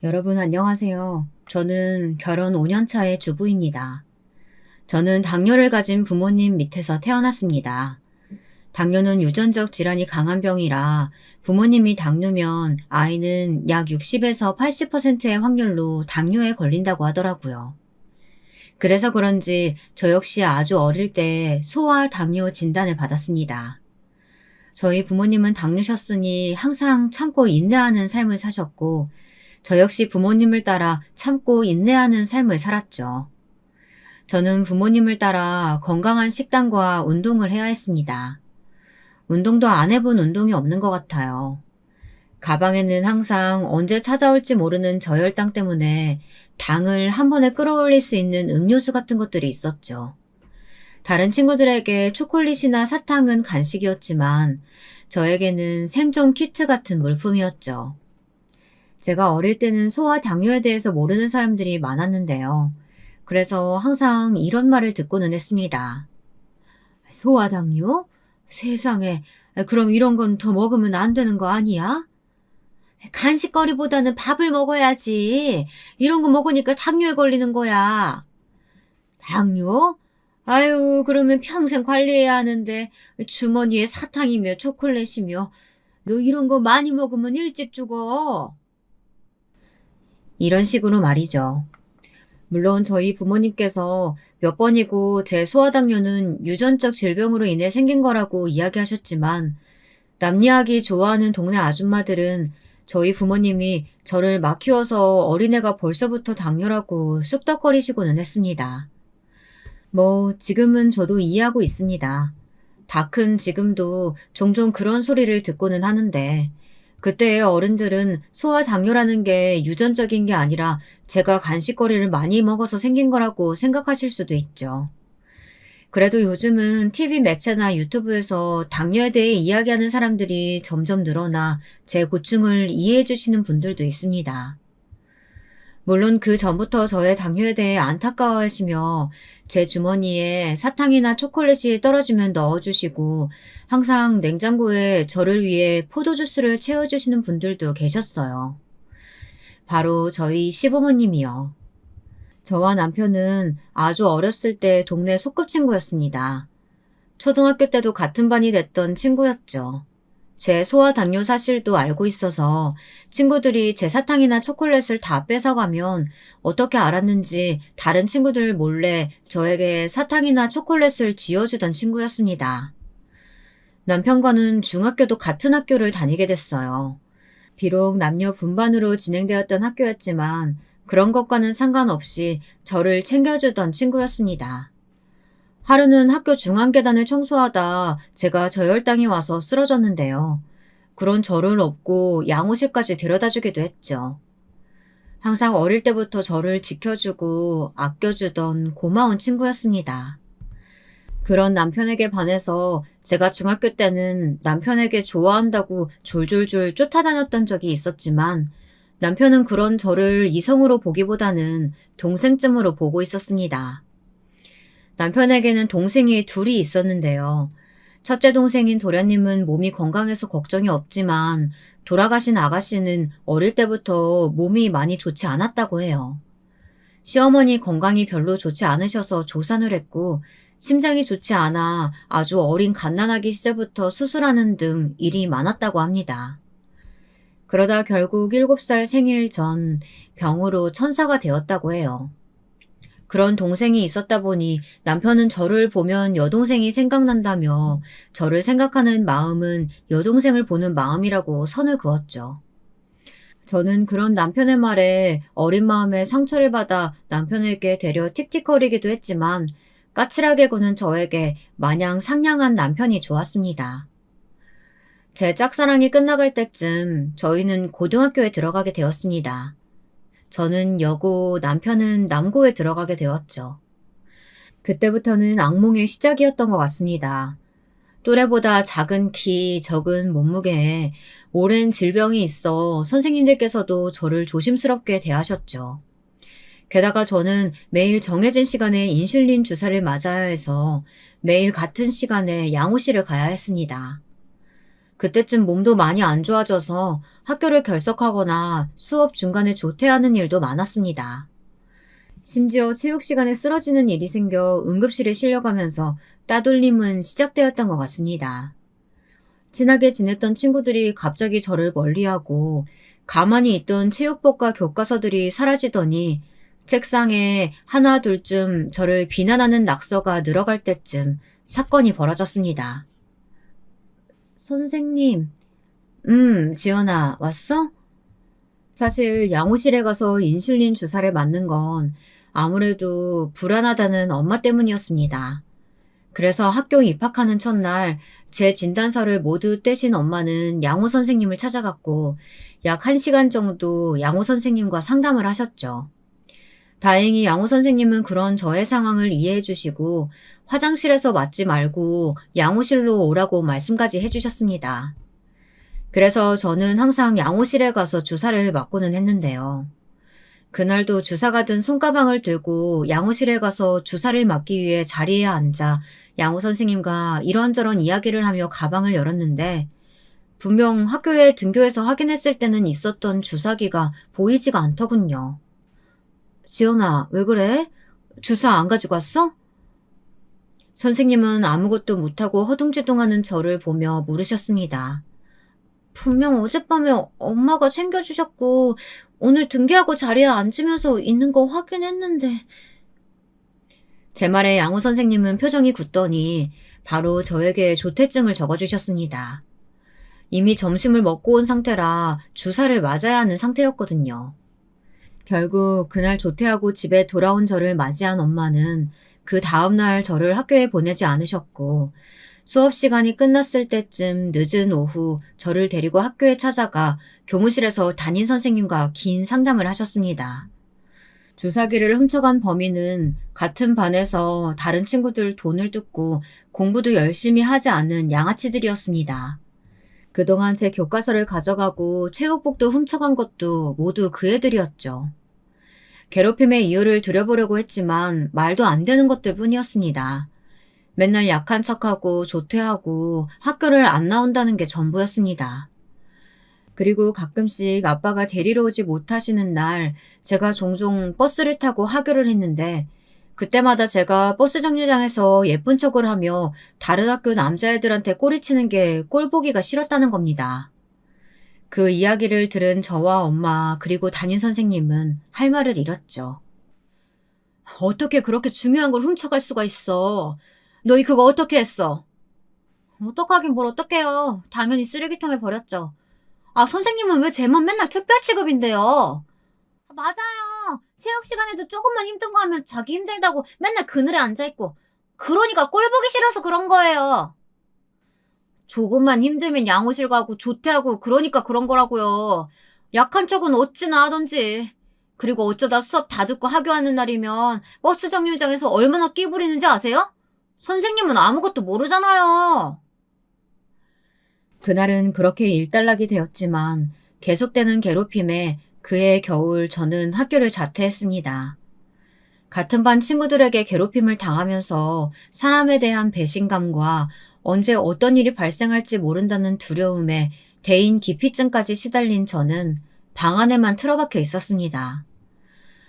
여러분 안녕하세요. 저는 결혼 5년 차의 주부입니다. 저는 당뇨를 가진 부모님 밑에서 태어났습니다. 당뇨는 유전적 질환이 강한 병이라 부모님이 당뇨면 아이는 약 60에서 80%의 확률로 당뇨에 걸린다고 하더라고요. 그래서 그런지 저 역시 아주 어릴 때 소아 당뇨 진단을 받았습니다. 저희 부모님은 당뇨셨으니 항상 참고 인내하는 삶을 사셨고 저 역시 부모님을 따라 참고 인내하는 삶을 살았죠. 저는 부모님을 따라 건강한 식단과 운동을 해야 했습니다. 운동도 안 해본 운동이 없는 것 같아요. 가방에는 항상 언제 찾아올지 모르는 저혈당 때문에 당을 한 번에 끌어올릴 수 있는 음료수 같은 것들이 있었죠. 다른 친구들에게 초콜릿이나 사탕은 간식이었지만 저에게는 생존 키트 같은 물품이었죠. 제가 어릴 때는 소아 당뇨에 대해서 모르는 사람들이 많았는데요. 그래서 항상 이런 말을 듣고는 했습니다. 소아 당뇨? 세상에, 그럼 이런 건 더 먹으면 안 되는 거 아니야? 간식거리보다는 밥을 먹어야지. 이런 거 먹으니까 당뇨에 걸리는 거야. 당뇨? 아유, 그러면 평생 관리해야 하는데 주머니에 사탕이며 초콜릿이며 너 이런 거 많이 먹으면 일찍 죽어. 이런 식으로 말이죠. 물론 저희 부모님께서 몇 번이고 제 소아당뇨는 유전적 질병으로 인해 생긴 거라고 이야기하셨지만 남 이야기 좋아하는 동네 아줌마들은 저희 부모님이 저를 막 키워서 어린애가 벌써부터 당뇨라고 쑥덕거리시고는 했습니다. 지금은 저도 이해하고 있습니다. 다 큰 지금도 종종 그런 소리를 듣고는 하는데 그때의 어른들은 소아 당뇨라는 게 유전적인 게 아니라 제가 간식거리를 많이 먹어서 생긴 거라고 생각하실 수도 있죠. 그래도 요즘은 TV 매체나 유튜브에서 당뇨에 대해 이야기하는 사람들이 점점 늘어나 제 고충을 이해해 주시는 분들도 있습니다. 물론 그 전부터 저의 당뇨에 대해 안타까워하시며 제 주머니에 사탕이나 초콜릿이 떨어지면 넣어주시고 항상 냉장고에 저를 위해 포도주스를 채워주시는 분들도 계셨어요. 바로 저희 시부모님이요. 저와 남편은 아주 어렸을 때 동네 소꿉친구였습니다. 초등학교 때도 같은 반이 됐던 친구였죠. 제 소아 당뇨 사실도 알고 있어서 친구들이 제 사탕이나 초콜릿을 다 뺏어가면 어떻게 알았는지 다른 친구들 몰래 저에게 사탕이나 초콜릿을 쥐어주던 친구였습니다. 남편과는 중학교도 같은 학교를 다니게 됐어요. 비록 남녀 분반으로 진행되었던 학교였지만 그런 것과는 상관없이 저를 챙겨주던 친구였습니다. 하루는 학교 중앙 계단을 청소하다 제가 저혈당이 와서 쓰러졌는데요. 그런 저를 업고 양호실까지 데려다 주기도 했죠. 항상 어릴 때부터 저를 지켜주고 아껴주던 고마운 친구였습니다. 그런 남편에게 반해서 제가 중학교 때는 남편에게 좋아한다고 졸졸졸 쫓아다녔던 적이 있었지만 남편은 그런 저를 이성으로 보기보다는 동생쯤으로 보고 있었습니다. 남편에게는 동생이 둘이 있었는데요. 첫째 동생인 도련님은 몸이 건강해서 걱정이 없지만 돌아가신 아가씨는 어릴 때부터 몸이 많이 좋지 않았다고 해요. 시어머니 건강이 별로 좋지 않으셔서 조산을 했고 심장이 좋지 않아 아주 어린 갓난아기 시절부터 수술하는 등 일이 많았다고 합니다. 그러다 결국 7살 생일 전 병으로 천사가 되었다고 해요. 그런 동생이 있었다 보니 남편은 저를 보면 여동생이 생각난다며 저를 생각하는 마음은 여동생을 보는 마음이라고 선을 그었죠. 저는 그런 남편의 말에 어린 마음에 상처를 받아 남편에게 데려 틱틱거리기도 했지만 까칠하게 구는 저에게 마냥 상냥한 남편이 좋았습니다. 제 짝사랑이 끝나갈 때쯤 저희는 고등학교에 들어가게 되었습니다. 저는 여고, 남편은 남고에 들어가게 되었죠. 그때부터는 악몽의 시작이었던 것 같습니다. 또래보다 작은 키, 적은 몸무게에 오랜 질병이 있어 선생님들께서도 저를 조심스럽게 대하셨죠. 게다가 저는 매일 정해진 시간에 인슐린 주사를 맞아야 해서 매일 같은 시간에 양호실을 가야 했습니다. 그때쯤 몸도 많이 안 좋아져서 학교를 결석하거나 수업 중간에 조퇴하는 일도 많았습니다. 심지어 체육 시간에 쓰러지는 일이 생겨 응급실에 실려가면서 따돌림은 시작되었던 것 같습니다. 친하게 지냈던 친구들이 갑자기 저를 멀리하고 가만히 있던 체육복과 교과서들이 사라지더니 책상에 하나 둘쯤 저를 비난하는 낙서가 늘어갈 때쯤 사건이 벌어졌습니다. 선생님, 지연아, 왔어? 사실 양호실에 가서 인슐린 주사를 맞는 건 아무래도 불안하다는 엄마 때문이었습니다. 그래서 학교 입학하는 첫날 제 진단서를 모두 떼신 엄마는 양호 선생님을 찾아갔고 약 1시간 정도 양호 선생님과 상담을 하셨죠. 다행히 양호 선생님은 그런 저의 상황을 이해해 주시고 화장실에서 맞지 말고 양호실로 오라고 말씀까지 해주셨습니다. 그래서 저는 항상 양호실에 가서 주사를 맞고는 했는데요. 그날도 주사가 든 손가방을 들고 양호실에 가서 주사를 맞기 위해 자리에 앉아 양호 선생님과 이런저런 이야기를 하며 가방을 열었는데 분명 학교에 등교해서 확인했을 때는 있었던 주사기가 보이지가 않더군요. 지연아, 왜 그래? 주사 안 가지고 왔어? 선생님은 아무것도 못하고 허둥지둥하는 저를 보며 물으셨습니다. 분명 어젯밤에 엄마가 챙겨주셨고 오늘 등교하고 자리에 앉으면서 있는 거 확인했는데. 제 말에 양호 선생님은 표정이 굳더니 바로 저에게 조퇴증을 적어주셨습니다. 이미 점심을 먹고 온 상태라 주사를 맞아야 하는 상태였거든요. 결국 그날 조퇴하고 집에 돌아온 저를 맞이한 엄마는 그 다음날 저를 학교에 보내지 않으셨고 수업 시간이 끝났을 때쯤 늦은 오후 저를 데리고 학교에 찾아가 교무실에서 담임 선생님과 긴 상담을 하셨습니다. 주사기를 훔쳐간 범인은 같은 반에서 다른 친구들 돈을 뜯고 공부도 열심히 하지 않은 양아치들이었습니다. 그동안 제 교과서를 가져가고 체육복도 훔쳐간 것도 모두 그 애들이었죠. 괴롭힘의 이유를 들여보려고 했지만 말도 안 되는 것들 뿐이었습니다. 맨날 약한 척하고 조퇴하고 학교를 안 나온다는 게 전부였습니다. 그리고 가끔씩 아빠가 데리러 오지 못하시는 날 제가 종종 버스를 타고 하교를 했는데 그때마다 제가 버스 정류장에서 예쁜 척을 하며 다른 학교 남자애들한테 꼬리치는 게 꼴보기가 싫었다는 겁니다. 그 이야기를 들은 저와 엄마 그리고 담임 선생님은 할 말을 잃었죠. 어떻게 그렇게 중요한 걸 훔쳐갈 수가 있어? 너희 그거 어떻게 했어? 어떡하긴 뭘 어떡해요. 당연히 쓰레기통에 버렸죠. 아, 선생님은 왜 쟤만 맨날 특별 취급인데요? 맞아요. 체육 시간에도 조금만 힘든 거 하면 자기 힘들다고 맨날 그늘에 앉아있고. 그러니까 꼴 보기 싫어서 그런 거예요. 조금만 힘들면 양호실 가고 조퇴하고 그러니까 그런 거라고요. 약한 척은 어찌나 하던지. 그리고 어쩌다 수업 다 듣고 하교하는 날이면 버스 정류장에서 얼마나 끼부리는지 아세요? 선생님은 아무것도 모르잖아요. 그날은 그렇게 일단락이 되었지만 계속되는 괴롭힘에 그해 겨울 저는 학교를 자퇴했습니다. 같은 반 친구들에게 괴롭힘을 당하면서 사람에 대한 배신감과 언제 어떤 일이 발생할지 모른다는 두려움에 대인 기피증까지 시달린 저는 방 안에만 틀어박혀 있었습니다.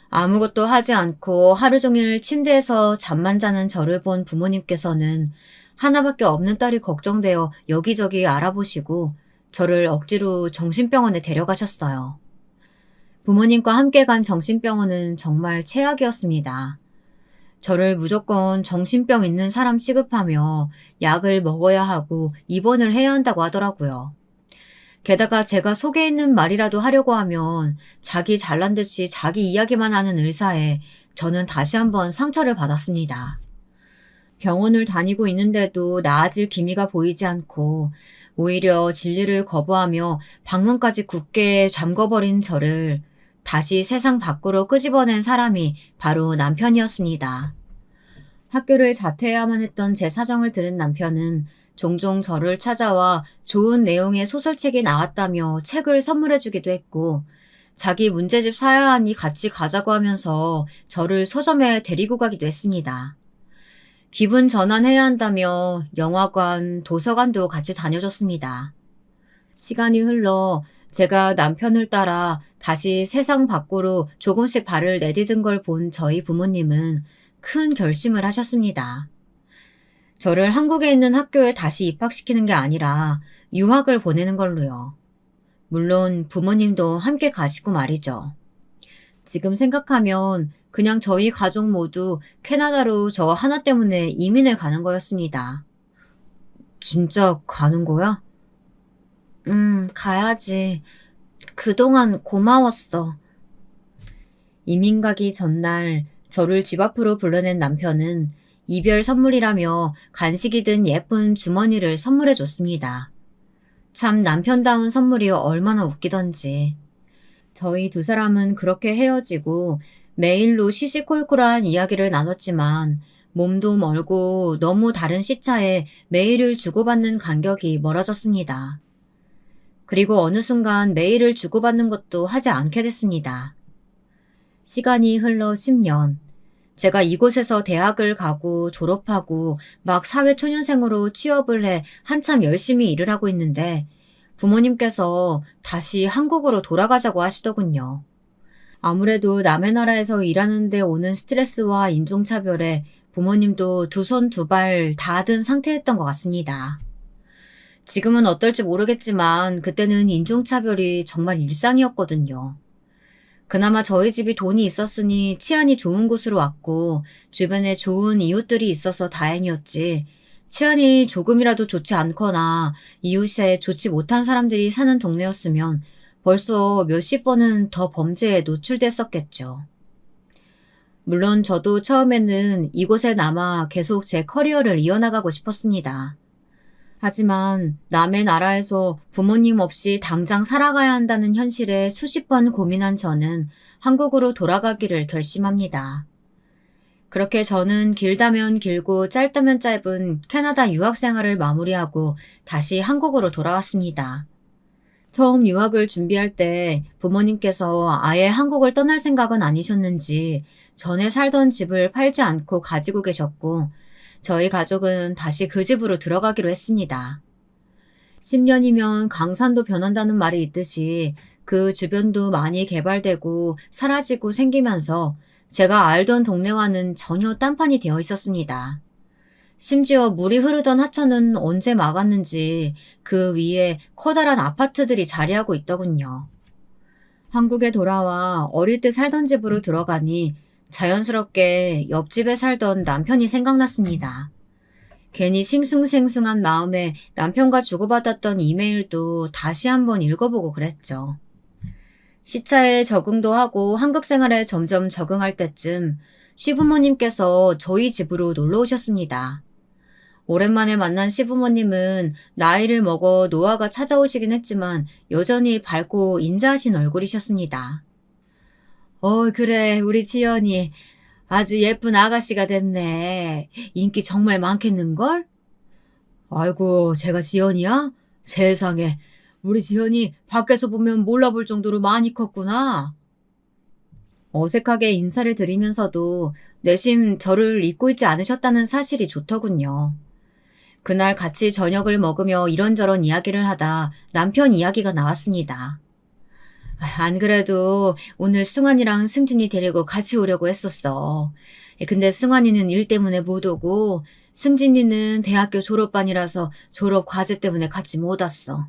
아무것도 하지 않고 하루 종일 침대에서 잠만 자는 저를 본 부모님께서는 하나밖에 없는 딸이 걱정되어 여기저기 알아보시고 저를 억지로 정신병원에 데려가셨어요. 부모님과 함께 간 정신병원은 정말 최악이었습니다. 저를 무조건 정신병 있는 사람 취급하며 약을 먹어야 하고 입원을 해야 한다고 하더라고요. 게다가 제가 속에 있는 말이라도 하려고 하면 자기 잘난 듯이 자기 이야기만 하는 의사에 저는 다시 한번 상처를 받았습니다. 병원을 다니고 있는데도 나아질 기미가 보이지 않고 오히려 진리를 거부하며 방문까지 굳게 잠궈버린 저를 다시 세상 밖으로 끄집어낸 사람이 바로 남편이었습니다. 학교를 자퇴해야만 했던 제 사정을 들은 남편은 종종 저를 찾아와 좋은 내용의 소설책이 나왔다며 책을 선물해주기도 했고 자기 문제집 사야 하니 같이 가자고 하면서 저를 서점에 데리고 가기도 했습니다. 기분 전환해야 한다며 영화관, 도서관도 같이 다녀줬습니다. 시간이 흘러 제가 남편을 따라 다시 세상 밖으로 조금씩 발을 내디딘 걸 본 저희 부모님은 큰 결심을 하셨습니다. 저를 한국에 있는 학교에 다시 입학시키는 게 아니라 유학을 보내는 걸로요. 물론 부모님도 함께 가시고 말이죠. 지금 생각하면 그냥 저희 가족 모두 캐나다로 저 하나 때문에 이민을 가는 거였습니다. 진짜 가는 거야? 가야지. 그동안 고마웠어. 이민 가기 전날 저를 집 앞으로 불러낸 남편은 이별 선물이라며 간식이 든 예쁜 주머니를 선물해 줬습니다. 참 남편다운 선물이 얼마나 웃기던지. 저희 두 사람은 그렇게 헤어지고 메일로 시시콜콜한 이야기를 나눴지만 몸도 멀고 너무 다른 시차에 메일을 주고받는 간격이 멀어졌습니다. 그리고 어느 순간 메일을 주고받는 것도 하지 않게 됐습니다. 시간이 흘러 10년. 제가 이곳에서 대학을 가고 졸업하고 막 사회초년생으로 취업을 해 한참 열심히 일을 하고 있는데 부모님께서 다시 한국으로 돌아가자고 하시더군요. 아무래도 남의 나라에서 일하는데 오는 스트레스와 인종차별에 부모님도 두 손 두 발 다 든 상태였던 것 같습니다. 지금은 어떨지 모르겠지만 그때는 인종차별이 정말 일상이었거든요. 그나마 저희 집이 돈이 있었으니 치안이 좋은 곳으로 왔고 주변에 좋은 이웃들이 있어서 다행이었지. 치안이 조금이라도 좋지 않거나 이웃에 좋지 못한 사람들이 사는 동네였으면 벌써 몇십 번은 더 범죄에 노출됐었겠죠. 물론 저도 처음에는 이곳에 남아 계속 제 커리어를 이어나가고 싶었습니다. 하지만 남의 나라에서 부모님 없이 당장 살아가야 한다는 현실에 수십 번 고민한 저는 한국으로 돌아가기를 결심합니다. 그렇게 저는 길다면 길고 짧다면 짧은 캐나다 유학 생활을 마무리하고 다시 한국으로 돌아왔습니다. 처음 유학을 준비할 때 부모님께서 아예 한국을 떠날 생각은 아니셨는지 전에 살던 집을 팔지 않고 가지고 계셨고 저희 가족은 다시 그 집으로 들어가기로 했습니다. 10년이면 강산도 변한다는 말이 있듯이 그 주변도 많이 개발되고 사라지고 생기면서 제가 알던 동네와는 전혀 딴판이 되어 있었습니다. 심지어 물이 흐르던 하천은 언제 막았는지 그 위에 커다란 아파트들이 자리하고 있더군요. 한국에 돌아와 어릴 때 살던 집으로 들어가니 자연스럽게 옆집에 살던 남편이 생각났습니다. 괜히 싱숭생숭한 마음에 남편과 주고받았던 이메일도 다시 한번 읽어보고 그랬죠. 시차에 적응도 하고 한국 생활에 점점 적응할 때쯤 시부모님께서 저희 집으로 놀러 오셨습니다. 오랜만에 만난 시부모님은 나이를 먹어 노화가 찾아오시긴 했지만 여전히 밝고 인자하신 얼굴이셨습니다. 그래, 우리 지연이 아주 예쁜 아가씨가 됐네. 인기 정말 많겠는걸? 아이고, 제가 지연이야? 세상에, 우리 지연이 밖에서 보면 몰라볼 정도로 많이 컸구나. 어색하게 인사를 드리면서도 내심 저를 잊고 있지 않으셨다는 사실이 좋더군요. 그날 같이 저녁을 먹으며 이런저런 이야기를 하다 남편 이야기가 나왔습니다. 안 그래도 오늘 승환이랑 승진이 데리고 같이 오려고 했었어. 근데 승환이는 일 때문에 못 오고 승진이는 대학교 졸업반이라서 졸업 과제 때문에 같이 못 왔어.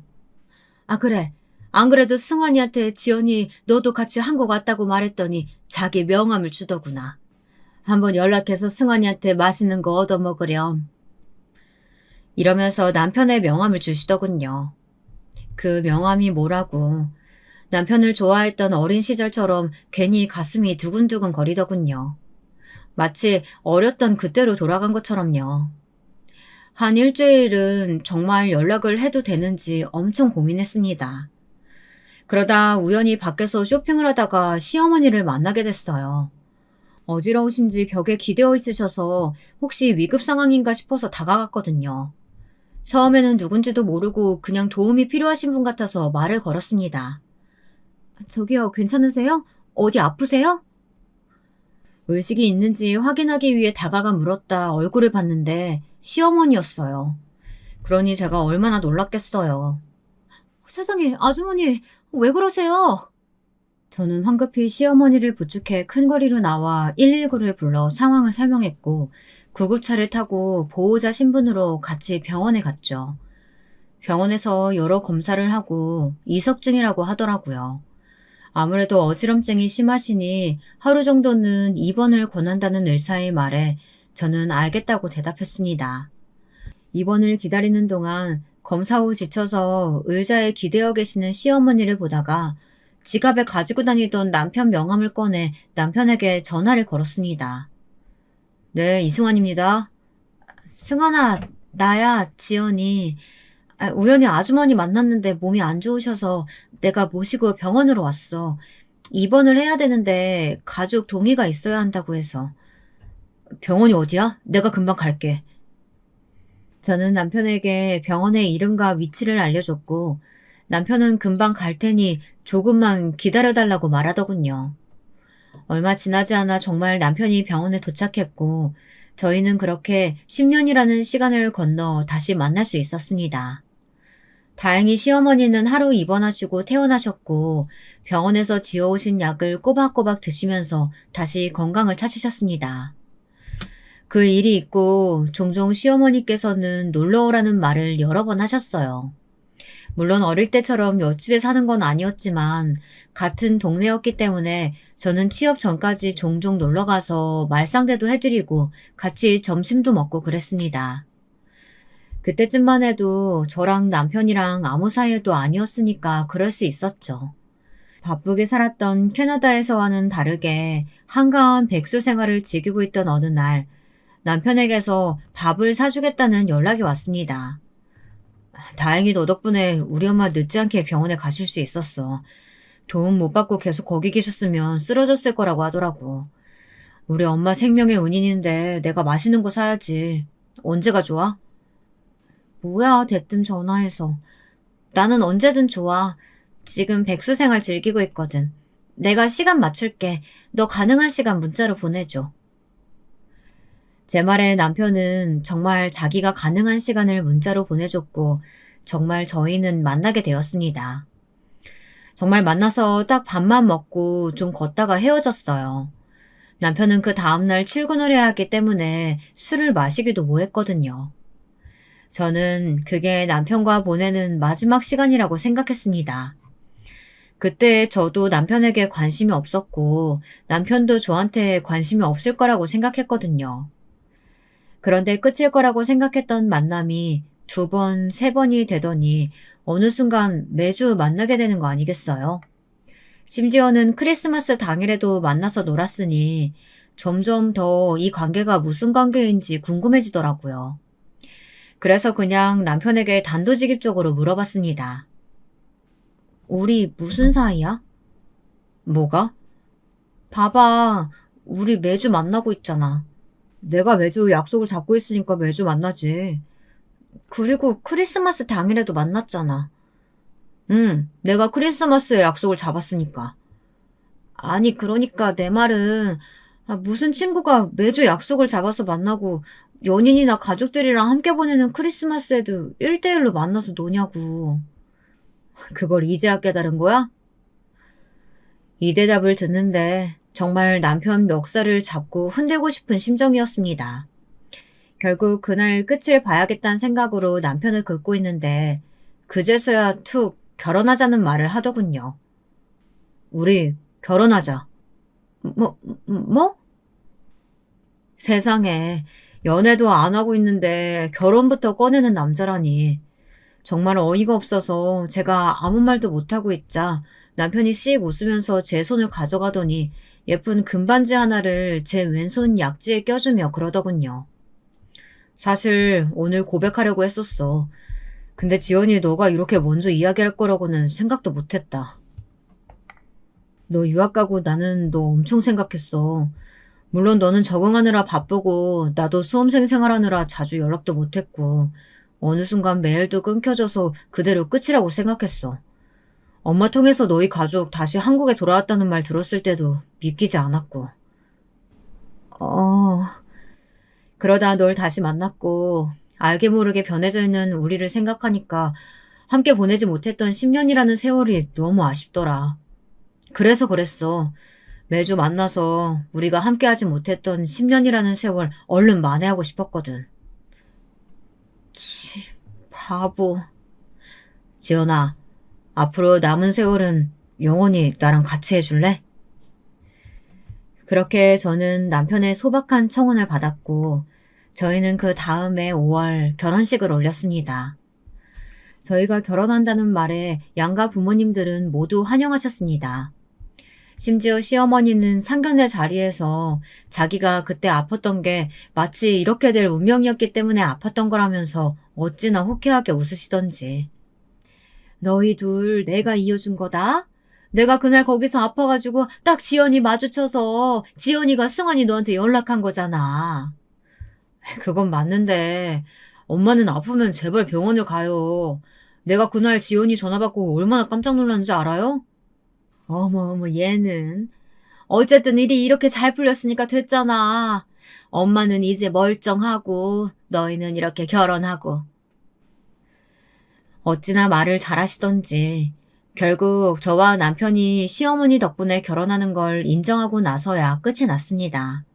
아, 그래. 안 그래도 승환이한테 지연이 너도 같이 한국 왔다고 말했더니 자기 명함을 주더구나. 한번 연락해서 승환이한테 맛있는 거 얻어먹으렴. 이러면서 남편의 명함을 주시더군요. 그 명함이 뭐라고. 남편을 좋아했던 어린 시절처럼 괜히 가슴이 두근두근 거리더군요. 마치 어렸던 그때로 돌아간 것처럼요. 한 일주일은 정말 연락을 해도 되는지 엄청 고민했습니다. 그러다 우연히 밖에서 쇼핑을 하다가 시어머니를 만나게 됐어요. 어지러우신지 벽에 기대어 있으셔서 혹시 위급 상황인가 싶어서 다가갔거든요. 처음에는 누군지도 모르고 그냥 도움이 필요하신 분 같아서 말을 걸었습니다. 저기요, 괜찮으세요? 어디 아프세요? 의식이 있는지 확인하기 위해 다가가 물었다 얼굴을 봤는데 시어머니였어요. 그러니 제가 얼마나 놀랐겠어요. 세상에, 아주머니, 왜 그러세요? 저는 황급히 시어머니를 부축해 큰 거리로 나와 119를 불러 상황을 설명했고 구급차를 타고 보호자 신분으로 같이 병원에 갔죠. 병원에서 여러 검사를 하고 이석증이라고 하더라고요. 아무래도 어지럼증이 심하시니 하루 정도는 입원을 권한다는 의사의 말에 저는 알겠다고 대답했습니다. 입원을 기다리는 동안 검사 후 지쳐서 의자에 기대어 계시는 시어머니를 보다가 지갑에 가지고 다니던 남편 명함을 꺼내 남편에게 전화를 걸었습니다. 네, 이승환입니다. 승환아, 나야, 지연이. 우연히 아주머니 만났는데 몸이 안 좋으셔서 내가 모시고 병원으로 왔어. 입원을 해야 되는데 가족 동의가 있어야 한다고 해서. 병원이 어디야? 내가 금방 갈게. 저는 남편에게 병원의 이름과 위치를 알려줬고 남편은 금방 갈 테니 조금만 기다려달라고 말하더군요. 얼마 지나지 않아 정말 남편이 병원에 도착했고 저희는 그렇게 10년이라는 시간을 건너 다시 만날 수 있었습니다. 다행히 시어머니는 하루 입원하시고 퇴원하셨고 병원에서 지어오신 약을 꼬박꼬박 드시면서 다시 건강을 찾으셨습니다. 그 일이 있고 종종 시어머니께서는 놀러 오라는 말을 여러 번 하셨어요. 물론 어릴 때처럼 옆집에 사는 건 아니었지만 같은 동네였기 때문에 저는 취업 전까지 종종 놀러 가서 말상대도 해드리고 같이 점심도 먹고 그랬습니다. 그때쯤만 해도 저랑 남편이랑 아무 사이도 아니었으니까 그럴 수 있었죠. 바쁘게 살았던 캐나다에서와는 다르게 한가한 백수 생활을 즐기고 있던 어느 날 남편에게서 밥을 사주겠다는 연락이 왔습니다. 다행히 너 덕분에 우리 엄마 늦지 않게 병원에 가실 수 있었어. 도움 못 받고 계속 거기 계셨으면 쓰러졌을 거라고 하더라고. 우리 엄마 생명의 은인인데 내가 맛있는 거 사야지. 언제가 좋아? 뭐야, 대뜸 전화해서. 나는 언제든 좋아. 지금 백수 생활 즐기고 있거든. 내가 시간 맞출게. 너 가능한 시간 문자로 보내줘. 제 말에 남편은 정말 자기가 가능한 시간을 문자로 보내줬고 정말 저희는 만나게 되었습니다. 정말 만나서 딱 밥만 먹고 좀 걷다가 헤어졌어요. 남편은 그 다음날 출근을 해야 하기 때문에 술을 마시기도 뭐했거든요. 저는 그게 남편과 보내는 마지막 시간이라고 생각했습니다. 그때 저도 남편에게 관심이 없었고 남편도 저한테 관심이 없을 거라고 생각했거든요. 그런데 끝일 거라고 생각했던 만남이 2번, 3번이 되더니 어느 순간 매주 만나게 되는 거 아니겠어요? 심지어는 크리스마스 당일에도 만나서 놀았으니 점점 더 이 관계가 무슨 관계인지 궁금해지더라고요. 그래서 그냥 남편에게 단도직입적으로 물어봤습니다. 우리 무슨 사이야? 뭐가? 봐봐, 우리 매주 만나고 있잖아. 내가 매주 약속을 잡고 있으니까 매주 만나지. 그리고 크리스마스 당일에도 만났잖아. 응, 내가 크리스마스에 약속을 잡았으니까. 아니, 그러니까 내 말은 무슨 친구가 매주 약속을 잡아서 만나고 연인이나 가족들이랑 함께 보내는 크리스마스에도 1대1로 만나서 노냐고. 그걸 이제야 깨달은 거야? 이 대답을 듣는데 정말 남편 멱살을 잡고 흔들고 싶은 심정이었습니다. 결국 그날 끝을 봐야겠다는 생각으로 남편을 긁고 있는데 그제서야 툭 결혼하자는 말을 하더군요. 우리 결혼하자. 뭐? 세상에 연애도 안 하고 있는데 결혼부터 꺼내는 남자라니. 정말 어이가 없어서 제가 아무 말도 못하고 있자 남편이 씩 웃으면서 제 손을 가져가더니 예쁜 금반지 하나를 제 왼손 약지에 껴주며 그러더군요. 사실 오늘 고백하려고 했었어. 근데 지연이 너가 이렇게 먼저 이야기할 거라고는 생각도 못했다. 너 유학 가고 나는 너 엄청 생각했어. 물론 너는 적응하느라 바쁘고 나도 수험생 생활하느라 자주 연락도 못했고 어느 순간 메일도 끊겨져서 그대로 끝이라고 생각했어. 엄마 통해서 너희 가족 다시 한국에 돌아왔다는 말 들었을 때도 믿기지 않았고. 그러다 널 다시 만났고 알게 모르게 변해져 있는 우리를 생각하니까 함께 보내지 못했던 10년이라는 세월이 너무 아쉽더라. 그래서 그랬어. 매주 만나서 우리가 함께하지 못했던 10년이라는 세월 얼른 만회하고 싶었거든. 치, 바보. 지연아, 앞으로 남은 세월은 영원히 나랑 같이 해줄래? 그렇게 저는 남편의 소박한 청혼을 받았고, 저희는 그 다음해 5월 결혼식을 올렸습니다. 저희가 결혼한다는 말에 양가 부모님들은 모두 환영하셨습니다. 심지어 시어머니는 상견례 자리에서 자기가 그때 아팠던 게 마치 이렇게 될 운명이었기 때문에 아팠던 거라면서 어찌나 호쾌하게 웃으시던지. 너희 둘 내가 이어준 거다? 내가 그날 거기서 아파가지고 딱 지연이 마주쳐서 지연이가 승환이 너한테 연락한 거잖아. 그건 맞는데 엄마는 아프면 제발 병원을 가요. 내가 그날 지연이 전화 받고 얼마나 깜짝 놀랐는지 알아요? 어머 얘는. 어쨌든 일이 이렇게 잘 풀렸으니까 됐잖아. 엄마는 이제 멀쩡하고 너희는 이렇게 결혼하고. 어찌나 말을 잘하시던지 결국 저와 남편이 시어머니 덕분에 결혼하는 걸 인정하고 나서야 끝이 났습니다.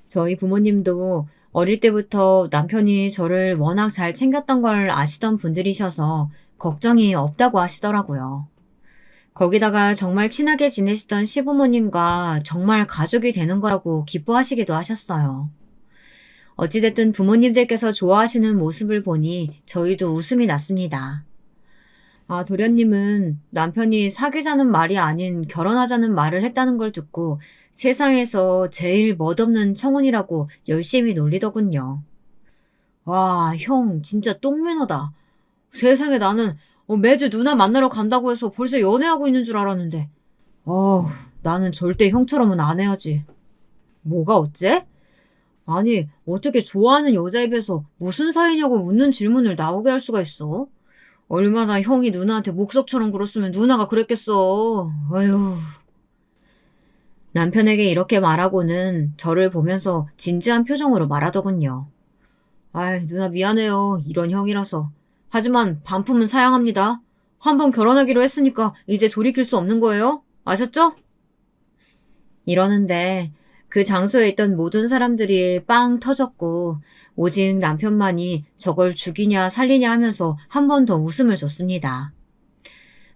저희 부모님도 어릴 때부터 남편이 저를 워낙 잘 챙겼던 걸 아시던 분들이셔서 걱정이 없다고 하시더라고요. 거기다가 정말 친하게 지내시던 시부모님과 정말 가족이 되는 거라고 기뻐하시기도 하셨어요. 어찌됐든 부모님들께서 좋아하시는 모습을 보니 저희도 웃음이 났습니다. 아, 도련님은 남편이 사귀자는 말이 아닌 결혼하자는 말을 했다는 걸 듣고 세상에서 제일 멋없는 청혼이라고 열심히 놀리더군요. 와, 형 진짜 똥매너다. 세상에 나는 매주 누나 만나러 간다고 해서 벌써 연애하고 있는 줄 알았는데. 나는 절대 형처럼은 안 해야지. 뭐가 어째? 아니, 어떻게 좋아하는 여자 입에서 무슨 사이냐고 묻는 질문을 나오게 할 수가 있어? 얼마나 형이 누나한테 목석처럼 굴었으면 누나가 그랬겠어. 어휴. 남편에게 이렇게 말하고는 저를 보면서 진지한 표정으로 말하더군요. 아이, 누나 미안해요. 이런 형이라서. 하지만 반품은 사양합니다. 한번 결혼하기로 했으니까 이제 돌이킬 수 없는 거예요. 아셨죠? 이러는데 그 장소에 있던 모든 사람들이 빵 터졌고 오직 남편만이 저걸 죽이냐 살리냐 하면서 한 번 더 웃음을 줬습니다.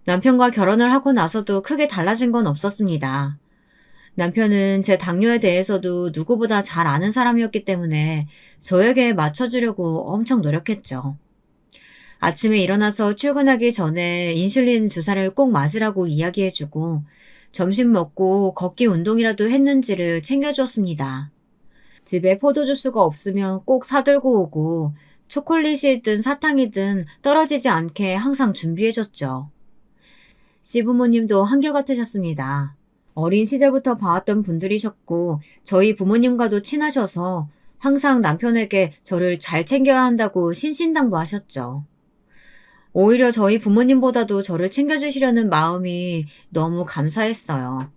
남편과 결혼을 하고 나서도 크게 달라진 건 없었습니다. 남편은 제 당뇨에 대해서도 누구보다 잘 아는 사람이었기 때문에 저에게 맞춰주려고 엄청 노력했죠. 아침에 일어나서 출근하기 전에 인슐린 주사를 꼭 맞으라고 이야기해주고 점심 먹고 걷기 운동이라도 했는지를 챙겨주었습니다. 집에 포도주스가 없으면 꼭 사들고 오고 초콜릿이든 사탕이든 떨어지지 않게 항상 준비해줬죠. 시부모님도 한결같으셨습니다. 어린 시절부터 봐왔던 분들이셨고 저희 부모님과도 친하셔서 항상 남편에게 저를 잘 챙겨야 한다고 신신당부하셨죠. 오히려 저희 부모님보다도 저를 챙겨주시려는 마음이 너무 감사했어요.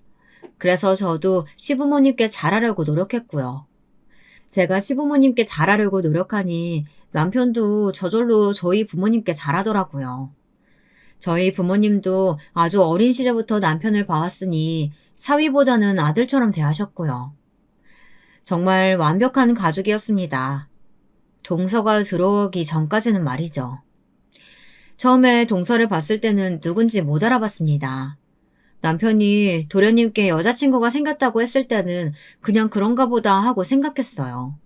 그래서 저도 시부모님께 잘하려고 노력했고요. 제가 시부모님께 잘하려고 노력하니 남편도 저절로 저희 부모님께 잘하더라고요. 저희 부모님도 아주 어린 시절부터 남편을 봐왔으니 사위보다는 아들처럼 대하셨고요. 정말 완벽한 가족이었습니다. 동서가 들어오기 전까지는 말이죠. 처음에 동서를 봤을 때는 누군지 못 알아봤습니다. 남편이 도련님께 여자친구가 생겼다고 했을 때는 그냥 그런가 보다 하고 생각했어요.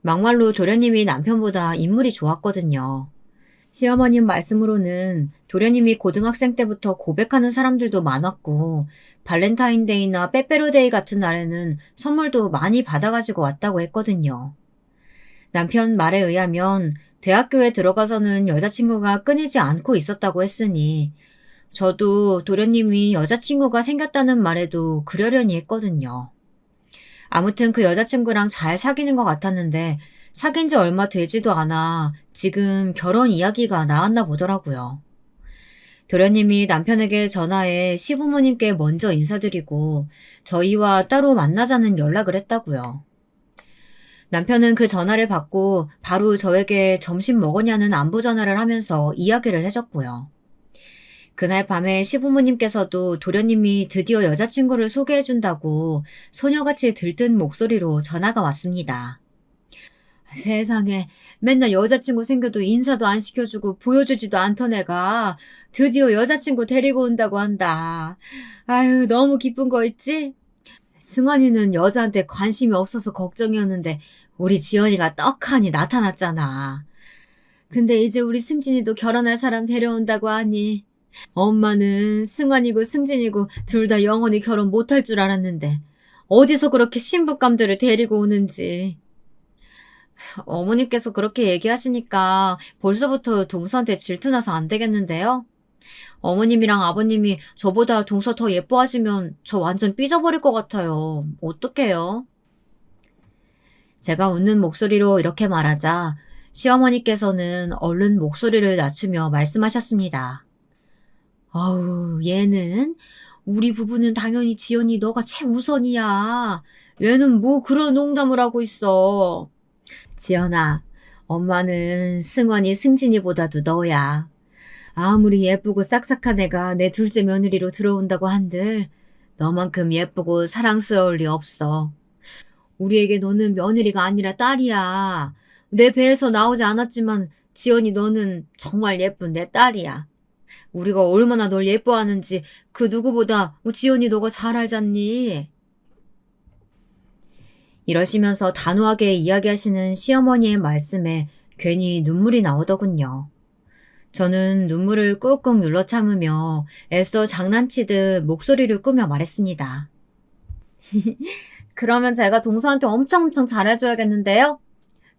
막말로 도련님이 남편보다 인물이 좋았거든요. 시어머님 말씀으로는 도련님이 고등학생 때부터 고백하는 사람들도 많았고 발렌타인데이나 빼빼로데이 같은 날에는 선물도 많이 받아가지고 왔다고 했거든요. 남편 말에 의하면 대학교에 들어가서는 여자친구가 끊이지 않고 있었다고 했으니 저도 도련님이 여자친구가 생겼다는 말에도 그러려니 했거든요. 아무튼 그 여자친구랑 잘 사귀는 것 같았는데 사귄 지 얼마 되지도 않아 지금 결혼 이야기가 나왔나 보더라고요. 도련님이 남편에게 전화해 시부모님께 먼저 인사드리고 저희와 따로 만나자는 연락을 했다고요. 남편은 그 전화를 받고 바로 저에게 점심 먹었냐는 안부 전화를 하면서 이야기를 해줬고요. 그날 밤에 시부모님께서도 도련님이 드디어 여자친구를 소개해준다고 소녀같이 들뜬 목소리로 전화가 왔습니다. 세상에, 맨날 여자친구 생겨도 인사도 안 시켜주고 보여주지도 않던 애가 드디어 여자친구 데리고 온다고 한다. 아유, 너무 기쁜 거 있지? 승환이는 여자한테 관심이 없어서 걱정이었는데 우리 지연이가 떡하니 나타났잖아. 근데 이제 우리 승진이도 결혼할 사람 데려온다고 하니 엄마는 승환이고 승진이고 둘 다 영원히 결혼 못할 줄 알았는데 어디서 그렇게 신부감들을 데리고 오는지. 어머님께서 그렇게 얘기하시니까 벌써부터 동서한테 질투나서 안 되겠는데요? 어머님이랑 아버님이 저보다 동서 더 예뻐하시면 저 완전 삐져버릴 것 같아요. 어떡해요? 제가 웃는 목소리로 이렇게 말하자 시어머니께서는 얼른 목소리를 낮추며 말씀하셨습니다. 아우, 얘는 우리 부부는 당연히 지연이 너가 최우선이야. 얘는 뭐 그런 농담을 하고 있어. 지연아, 엄마는 승원이 승진이보다도 너야. 아무리 예쁘고 싹싹한 애가 내 둘째 며느리로 들어온다고 한들 너만큼 예쁘고 사랑스러울 리 없어. 우리에게 너는 며느리가 아니라 딸이야. 내 배에서 나오지 않았지만 지연이 너는 정말 예쁜 내 딸이야. 우리가 얼마나 널 예뻐하는지 그 누구보다 지연이 너가 잘 알잖니. 이러시면서 단호하게 이야기하시는 시어머니의 말씀에 괜히 눈물이 나오더군요. 저는 눈물을 꾹꾹 눌러 참으며 애써 장난치듯 목소리를 꾸며 말했습니다. 그러면 제가 동서한테 엄청 잘해줘야겠는데요?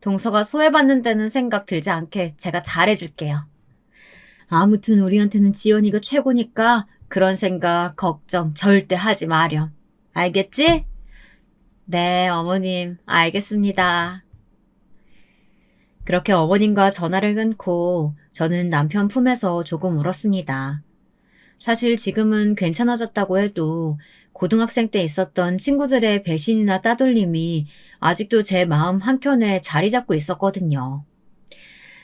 동서가 소외받는 데는 생각 들지 않게 제가 잘해줄게요. 아무튼 우리한테는 지연이가 최고니까 그런 생각, 걱정 절대 하지 마렴. 알겠지? 네, 어머님, 알겠습니다. 그렇게 어머님과 전화를 끊고 저는 남편 품에서 조금 울었습니다. 사실 지금은 괜찮아졌다고 해도 고등학생 때 있었던 친구들의 배신이나 따돌림이 아직도 제 마음 한켠에 자리 잡고 있었거든요.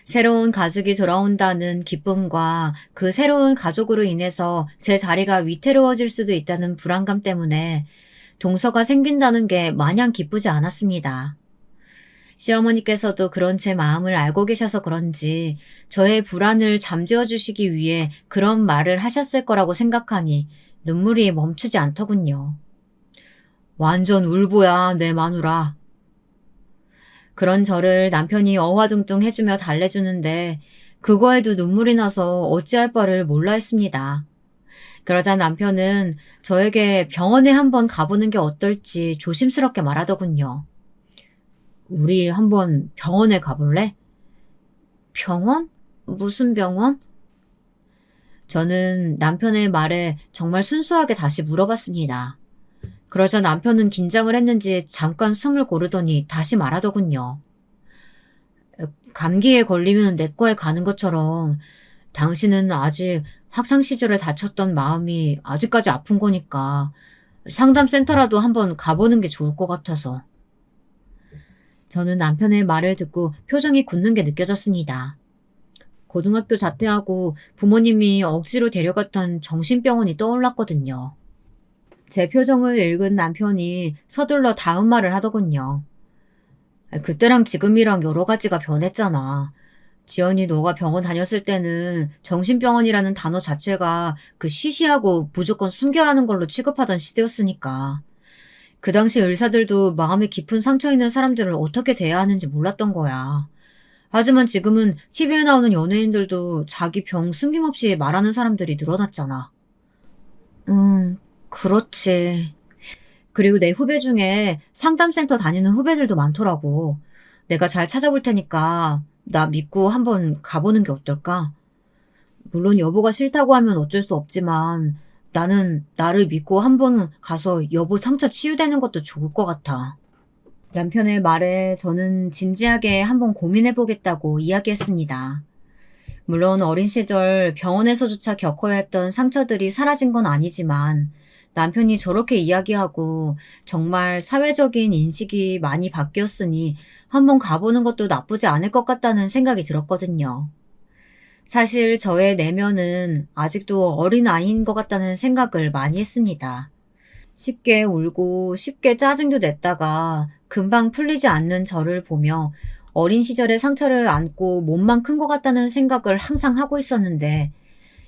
새로운 가족이 돌아온다는 기쁨과 그 새로운 가족으로 인해서 제 자리가 위태로워질 수도 있다는 불안감 때문에 동서가 생긴다는 게 마냥 기쁘지 않았습니다. 시어머니께서도 그런 제 마음을 알고 계셔서 그런지 저의 불안을 잠재워 주시기 위해 그런 말을 하셨을 거라고 생각하니 눈물이 멈추지 않더군요. 완전 울보야, 내 마누라. 그런 저를 남편이 어화둥둥 해주며 달래주는데 그거에도 눈물이 나서 어찌할 바를 몰라 했습니다. 그러자 남편은 저에게 병원에 한번 가보는 게 어떨지 조심스럽게 말하더군요. 우리 한번 병원에 가볼래? 병원? 무슨 병원? 저는 남편의 말에 정말 순수하게 다시 물어봤습니다. 그러자 남편은 긴장을 했는지 잠깐 숨을 고르더니 다시 말하더군요. 감기에 걸리면 내과에 가는 것처럼 당신은 아직 학창시절에 다쳤던 마음이 아직까지 아픈 거니까 상담센터라도 한번 가보는 게 좋을 것 같아서. 저는 남편의 말을 듣고 표정이 굳는 게 느껴졌습니다. 고등학교 자퇴하고 부모님이 억지로 데려갔던 정신병원이 떠올랐거든요. 제 표정을 읽은 남편이 서둘러 다음 말을 하더군요. 그때랑 지금이랑 여러 가지가 변했잖아. 지연이 너가 병원 다녔을 때는 정신병원이라는 단어 자체가 그 시시하고 무조건 숨겨야 하는 걸로 취급하던 시대였으니까. 그 당시 의사들도 마음에 깊은 상처 있는 사람들을 어떻게 대해야 하는지 몰랐던 거야. 하지만 지금은 TV에 나오는 연예인들도 자기 병 숨김없이 말하는 사람들이 늘어났잖아. 그렇지. 그리고 내 후배 중에 상담센터 다니는 후배들도 많더라고. 내가 잘 찾아볼 테니까 나 믿고 한번 가보는 게 어떨까? 물론 여보가 싫다고 하면 어쩔 수 없지만 나는 나를 믿고 한번 가서 여보 상처 치유되는 것도 좋을 것 같아. 남편의 말에 저는 진지하게 한번 고민해보겠다고 이야기했습니다. 물론 어린 시절 병원에서조차 겪어야 했던 상처들이 사라진 건 아니지만 남편이 저렇게 이야기하고 정말 사회적인 인식이 많이 바뀌었으니 한번 가보는 것도 나쁘지 않을 것 같다는 생각이 들었거든요. 사실 저의 내면은 아직도 어린아이인 것 같다는 생각을 많이 했습니다. 쉽게 울고 쉽게 짜증도 냈다가 금방 풀리지 않는 저를 보며 어린 시절의 상처를 안고 몸만 큰 것 같다는 생각을 항상 하고 있었는데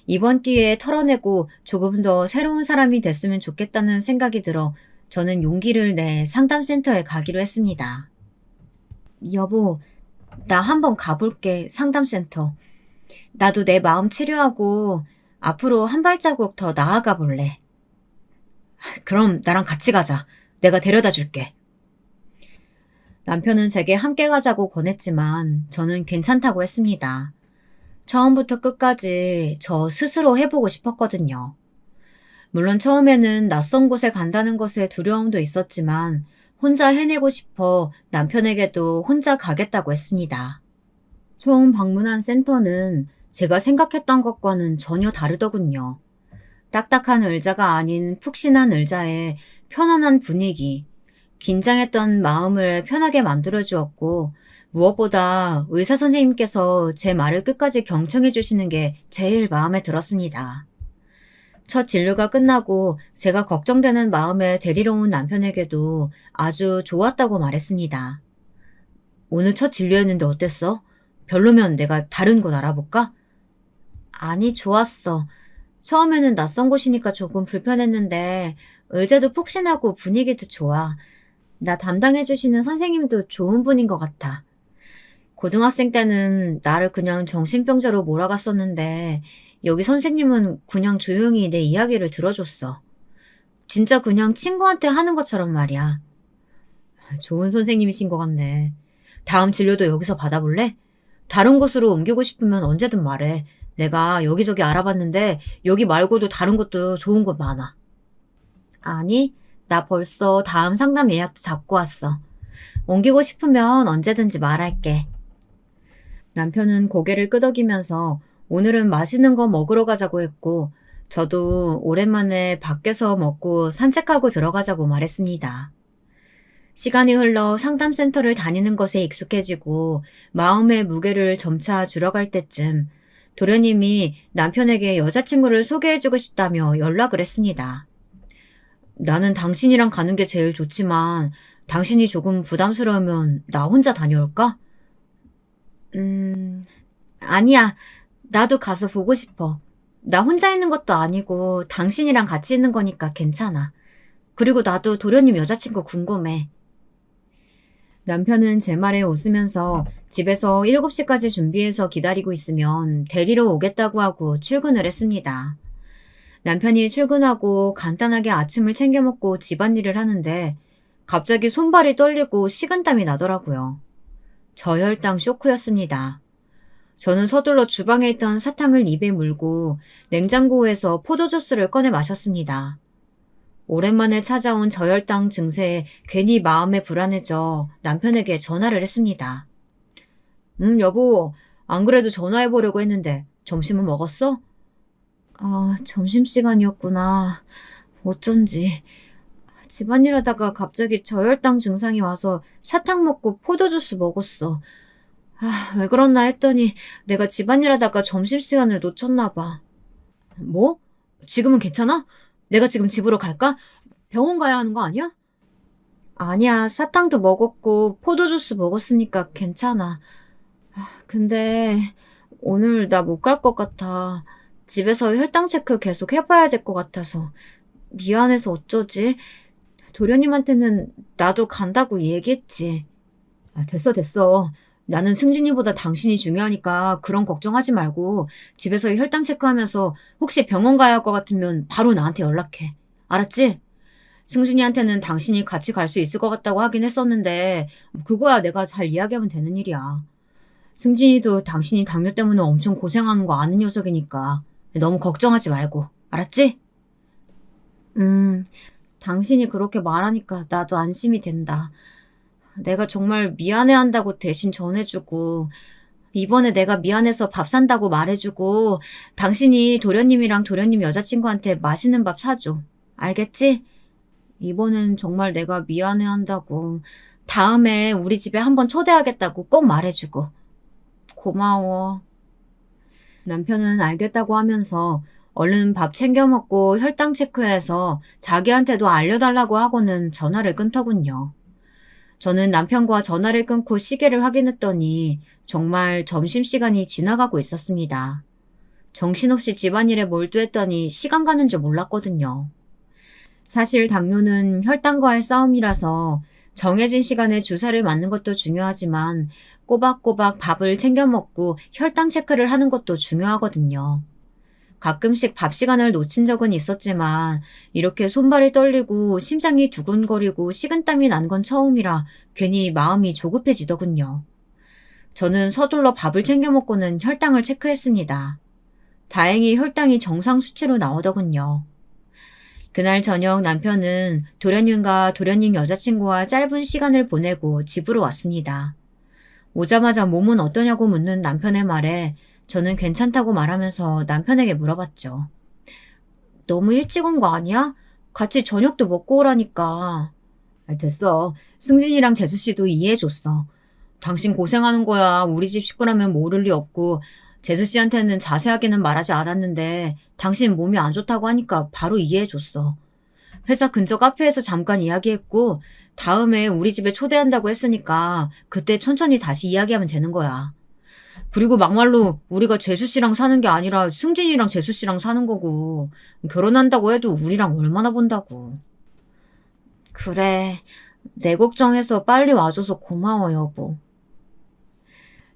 이번 기회에 털어내고 조금 더 새로운 사람이 됐으면 좋겠다는 생각이 들어 저는 용기를 내 상담센터에 가기로 했습니다. 여보, 나 한번 가볼게, 상담센터. 나도 내 마음 치료하고 앞으로 한 발자국 더 나아가 볼래. 그럼 나랑 같이 가자. 내가 데려다 줄게. 남편은 제게 함께 가자고 권했지만 저는 괜찮다고 했습니다. 처음부터 끝까지 저 스스로 해보고 싶었거든요. 물론 처음에는 낯선 곳에 간다는 것에 두려움도 있었지만 혼자 해내고 싶어 남편에게도 혼자 가겠다고 했습니다. 처음 방문한 센터는 제가 생각했던 것과는 전혀 다르더군요. 딱딱한 의자가 아닌 푹신한 의자에 편안한 분위기, 긴장했던 마음을 편하게 만들어 주었고 무엇보다 의사 선생님께서 제 말을 끝까지 경청해 주시는 게 제일 마음에 들었습니다. 첫 진료가 끝나고 제가 걱정되는 마음에 데리러 온 남편에게도 아주 좋았다고 말했습니다. 오늘 첫 진료했는데 어땠어? 별로면 내가 다른 곳 알아볼까? 아니, 좋았어. 처음에는 낯선 곳이니까 조금 불편했는데 의자도 푹신하고 분위기도 좋아. 나 담당해주시는 선생님도 좋은 분인 것 같아. 고등학생 때는 나를 그냥 정신병자로 몰아갔었는데 여기 선생님은 그냥 조용히 내 이야기를 들어줬어. 진짜 그냥 친구한테 하는 것처럼 말이야. 좋은 선생님이신 것 같네. 다음 진료도 여기서 받아볼래? 다른 곳으로 옮기고 싶으면 언제든 말해. 내가 여기저기 알아봤는데 여기 말고도 다른 곳도 좋은 곳 많아. 아니, 나 벌써 다음 상담 예약도 잡고 왔어. 옮기고 싶으면 언제든지 말할게. 남편은 고개를 끄덕이면서 오늘은 맛있는 거 먹으러 가자고 했고 저도 오랜만에 밖에서 먹고 산책하고 들어가자고 말했습니다. 시간이 흘러 상담센터를 다니는 것에 익숙해지고 마음의 무게를 점차 줄여갈 때쯤 도련님이 남편에게 여자친구를 소개해주고 싶다며 연락을 했습니다. 나는 당신이랑 가는 게 제일 좋지만 당신이 조금 부담스러우면 나 혼자 다녀올까? 아니야. 나도 가서 보고 싶어. 나 혼자 있는 것도 아니고 당신이랑 같이 있는 거니까 괜찮아. 그리고 나도 도련님 여자친구 궁금해. 남편은 제 말에 웃으면서 집에서 7시까지 준비해서 기다리고 있으면 데리러 오겠다고 하고 출근을 했습니다. 남편이 출근하고 간단하게 아침을 챙겨 먹고 집안일을 하는데 갑자기 손발이 떨리고 식은땀이 나더라고요. 저혈당 쇼크였습니다. 저는 서둘러 주방에 있던 사탕을 입에 물고 냉장고에서 포도주스를 꺼내 마셨습니다. 오랜만에 찾아온 저혈당 증세에 괜히 마음에 불안해져 남편에게 전화를 했습니다. 여보, 안 그래도 전화해보려고 했는데 점심은 먹었어? 아, 점심시간이었구나. 어쩐지. 집안일 하다가 갑자기 저혈당 증상이 와서 사탕 먹고 포도주스 먹었어. 아, 왜 그렇나 했더니 내가 집안일 하다가 점심시간을 놓쳤나 봐. 뭐? 지금은 괜찮아? 내가 지금 집으로 갈까? 병원 가야 하는 거 아니야? 아니야, 사탕도 먹었고 포도주스 먹었으니까 괜찮아. 근데 오늘 나 못 갈 것 같아. 집에서 혈당 체크 계속 해봐야 될 것 같아서. 미안해서 어쩌지? 도련님한테는 나도 간다고 얘기했지. 아, 됐어. 나는 승진이보다 당신이 중요하니까 그런 걱정하지 말고 집에서 혈당 체크하면서 혹시 병원 가야 할 것 같으면 바로 나한테 연락해. 알았지? 승진이한테는 당신이 같이 갈 수 있을 것 같다고 하긴 했었는데 그거야 내가 잘 이야기하면 되는 일이야. 승진이도 당신이 당뇨 때문에 엄청 고생하는 거 아는 녀석이니까 너무 걱정하지 말고. 알았지? 당신이 그렇게 말하니까 나도 안심이 된다. 내가 정말 미안해한다고 대신 전해주고 이번에 내가 미안해서 밥 산다고 말해주고 당신이 도련님이랑 도련님 여자친구한테 맛있는 밥 사줘. 알겠지? 이번엔 정말 내가 미안해한다고. 다음에 우리 집에 한번 초대하겠다고 꼭 말해주고. 고마워. 남편은 알겠다고 하면서 얼른 밥 챙겨 먹고 혈당 체크해서 자기한테도 알려달라고 하고는 전화를 끊더군요. 저는 남편과 전화를 끊고 시계를 확인했더니 정말 점심시간이 지나가고 있었습니다. 정신없이 집안일에 몰두했더니 시간 가는 줄 몰랐거든요. 사실 당뇨는 혈당과의 싸움이라서 정해진 시간에 주사를 맞는 것도 중요하지만 꼬박꼬박 밥을 챙겨 먹고 혈당 체크를 하는 것도 중요하거든요. 가끔씩 밥 시간을 놓친 적은 있었지만 이렇게 손발이 떨리고 심장이 두근거리고 식은땀이 난 건 처음이라 괜히 마음이 조급해지더군요. 저는 서둘러 밥을 챙겨 먹고는 혈당을 체크했습니다. 다행히 혈당이 정상 수치로 나오더군요. 그날 저녁 남편은 도련님과 도련님 여자친구와 짧은 시간을 보내고 집으로 왔습니다. 오자마자 몸은 어떠냐고 묻는 남편의 말에 저는 괜찮다고 말하면서 남편에게 물어봤죠. 너무 일찍 온 거 아니야? 같이 저녁도 먹고 오라니까. 됐어. 승진이랑 재수씨도 이해해줬어. 당신 고생하는 거야. 우리 집 식구라면 모를 리 없고 재수씨한테는 자세하게는 말하지 않았는데 당신 몸이 안 좋다고 하니까 바로 이해해줬어. 회사 근처 카페에서 잠깐 이야기했고 다음에 우리 집에 초대한다고 했으니까 그때 천천히 다시 이야기하면 되는 거야. 그리고 막말로 우리가 재수씨랑 사는 게 아니라 승진이랑 재수씨랑 사는 거고 결혼한다고 해도 우리랑 얼마나 본다고. 그래. 내 걱정해서 빨리 와줘서 고마워 여보.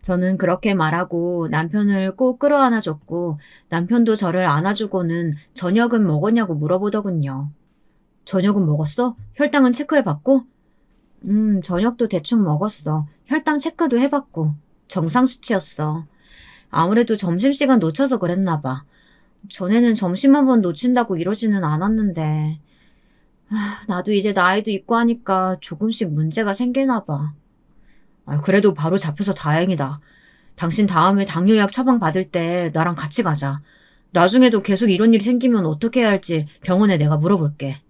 저는 그렇게 말하고 남편을 꼭 끌어안아줬고 남편도 저를 안아주고는 저녁은 먹었냐고 물어보더군요. 저녁은 먹었어? 혈당은 체크해봤고? 저녁도 대충 먹었어. 혈당 체크도 해봤고. 정상 수치였어. 아무래도 점심시간 놓쳐서 그랬나 봐. 전에는 점심 한 번 놓친다고 이러지는 않았는데. 나도 이제 나이도 있고 하니까 조금씩 문제가 생기나 봐. 그래도 바로 잡혀서 다행이다. 당신 다음에 당뇨약 처방 받을 때 나랑 같이 가자. 나중에도 계속 이런 일이 생기면 어떻게 해야 할지 병원에 내가 물어볼게.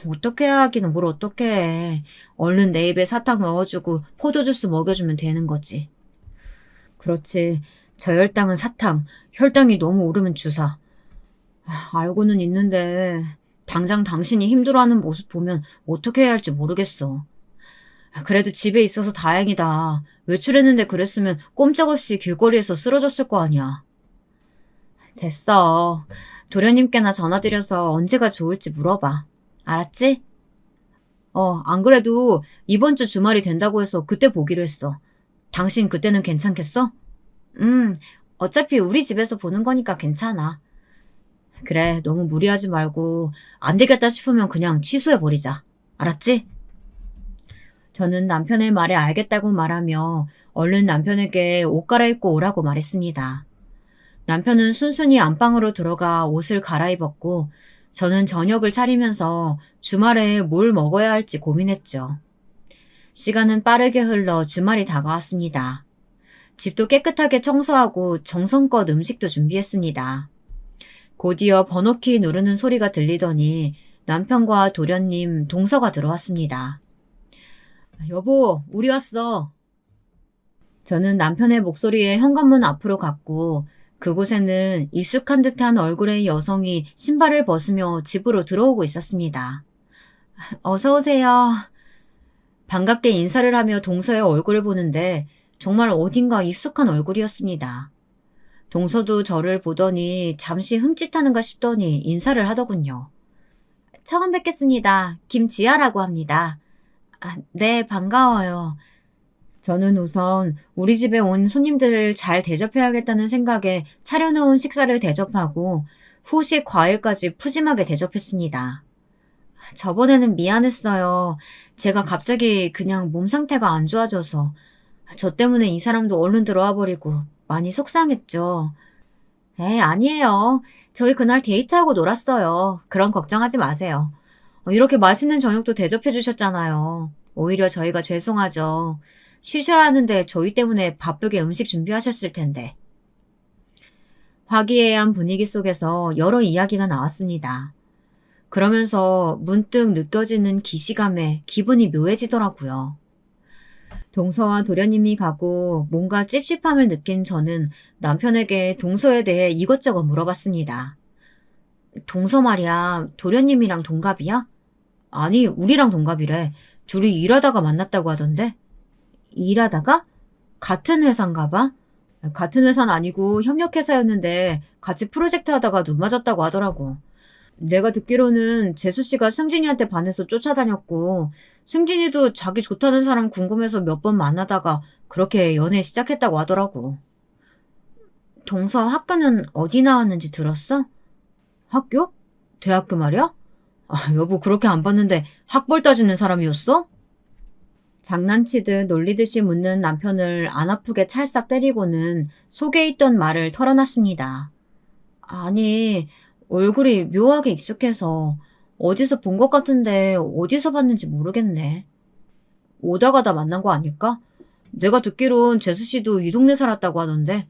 어떻게 해야 하기는 뭘 어떻게 해. 얼른 내 입에 사탕 넣어주고 포도주스 먹여주면 되는 거지. 그렇지. 저혈당은 사탕, 혈당이 너무 오르면 주사. 알고는 있는데 당장 당신이 힘들어하는 모습 보면 어떻게 해야 할지 모르겠어. 그래도 집에 있어서 다행이다. 외출했는데 그랬으면 꼼짝없이 길거리에서 쓰러졌을 거 아니야. 됐어. 도련님께나 전화드려서 언제가 좋을지 물어봐. 알았지? 안 그래도 이번 주 주말이 된다고 해서 그때 보기로 했어. 당신 그때는 괜찮겠어? 어차피 우리 집에서 보는 거니까 괜찮아. 그래, 너무 무리하지 말고 안 되겠다 싶으면 그냥 취소해버리자. 알았지? 저는 남편의 말에 알겠다고 말하며 얼른 남편에게 옷 갈아입고 오라고 말했습니다. 남편은 순순히 안방으로 들어가 옷을 갈아입었고 저는 저녁을 차리면서 주말에 뭘 먹어야 할지 고민했죠. 시간은 빠르게 흘러 주말이 다가왔습니다. 집도 깨끗하게 청소하고 정성껏 음식도 준비했습니다. 곧이어 번호키 누르는 소리가 들리더니 남편과 도련님, 동서가 들어왔습니다. 여보, 우리 왔어. 저는 남편의 목소리에 현관문 앞으로 갔고 그곳에는 익숙한 듯한 얼굴의 여성이 신발을 벗으며 집으로 들어오고 있었습니다. 어서 오세요. 반갑게 인사를 하며 동서의 얼굴을 보는데 정말 어딘가 익숙한 얼굴이었습니다. 동서도 저를 보더니 잠시 흠칫하는가 싶더니 인사를 하더군요. 처음 뵙겠습니다. 김지아라고 합니다. 네, 반가워요. 저는 우선 우리 집에 온 손님들을 잘 대접해야겠다는 생각에 차려놓은 식사를 대접하고 후식 과일까지 푸짐하게 대접했습니다. 저번에는 미안했어요. 제가 갑자기 그냥 몸 상태가 안 좋아져서 저 때문에 이 사람도 얼른 들어와 버리고 많이 속상했죠. 아니에요. 저희 그날 데이트하고 놀았어요. 그런 걱정하지 마세요. 이렇게 맛있는 저녁도 대접해 주셨잖아요. 오히려 저희가 죄송하죠. 쉬셔야 하는데 저희 때문에 바쁘게 음식 준비하셨을 텐데. 화기애애한 분위기 속에서 여러 이야기가 나왔습니다. 그러면서 문득 느껴지는 기시감에 기분이 묘해지더라고요. 동서와 도련님이 가고 뭔가 찝찝함을 느낀 저는 남편에게 동서에 대해 이것저것 물어봤습니다. 동서 말이야, 도련님이랑 동갑이야? 아니, 우리랑 동갑이래. 둘이 일하다가 만났다고 하던데. 일하다가? 같은 회사인가 봐? 같은 회사는 아니고 협력회사였는데 같이 프로젝트 하다가 눈 맞았다고 하더라고. 내가 듣기로는 재수 씨가 승진이한테 반해서 쫓아다녔고, 승진이도 자기 좋다는 사람 궁금해서 몇 번 만나다가 그렇게 연애 시작했다고 하더라고. 동서 학교는 어디 나왔는지 들었어? 학교? 대학교 말이야? 아, 여보 그렇게 안 봤는데 학벌 따지는 사람이었어? 장난치듯 놀리듯이 묻는 남편을 안 아프게 찰싹 때리고는 속에 있던 말을 털어놨습니다. 아니, 얼굴이 묘하게 익숙해서 어디서 본 것 같은데 어디서 봤는지 모르겠네. 오다 가다 만난 거 아닐까? 내가 듣기론 재수 씨도 이 동네 살았다고 하던데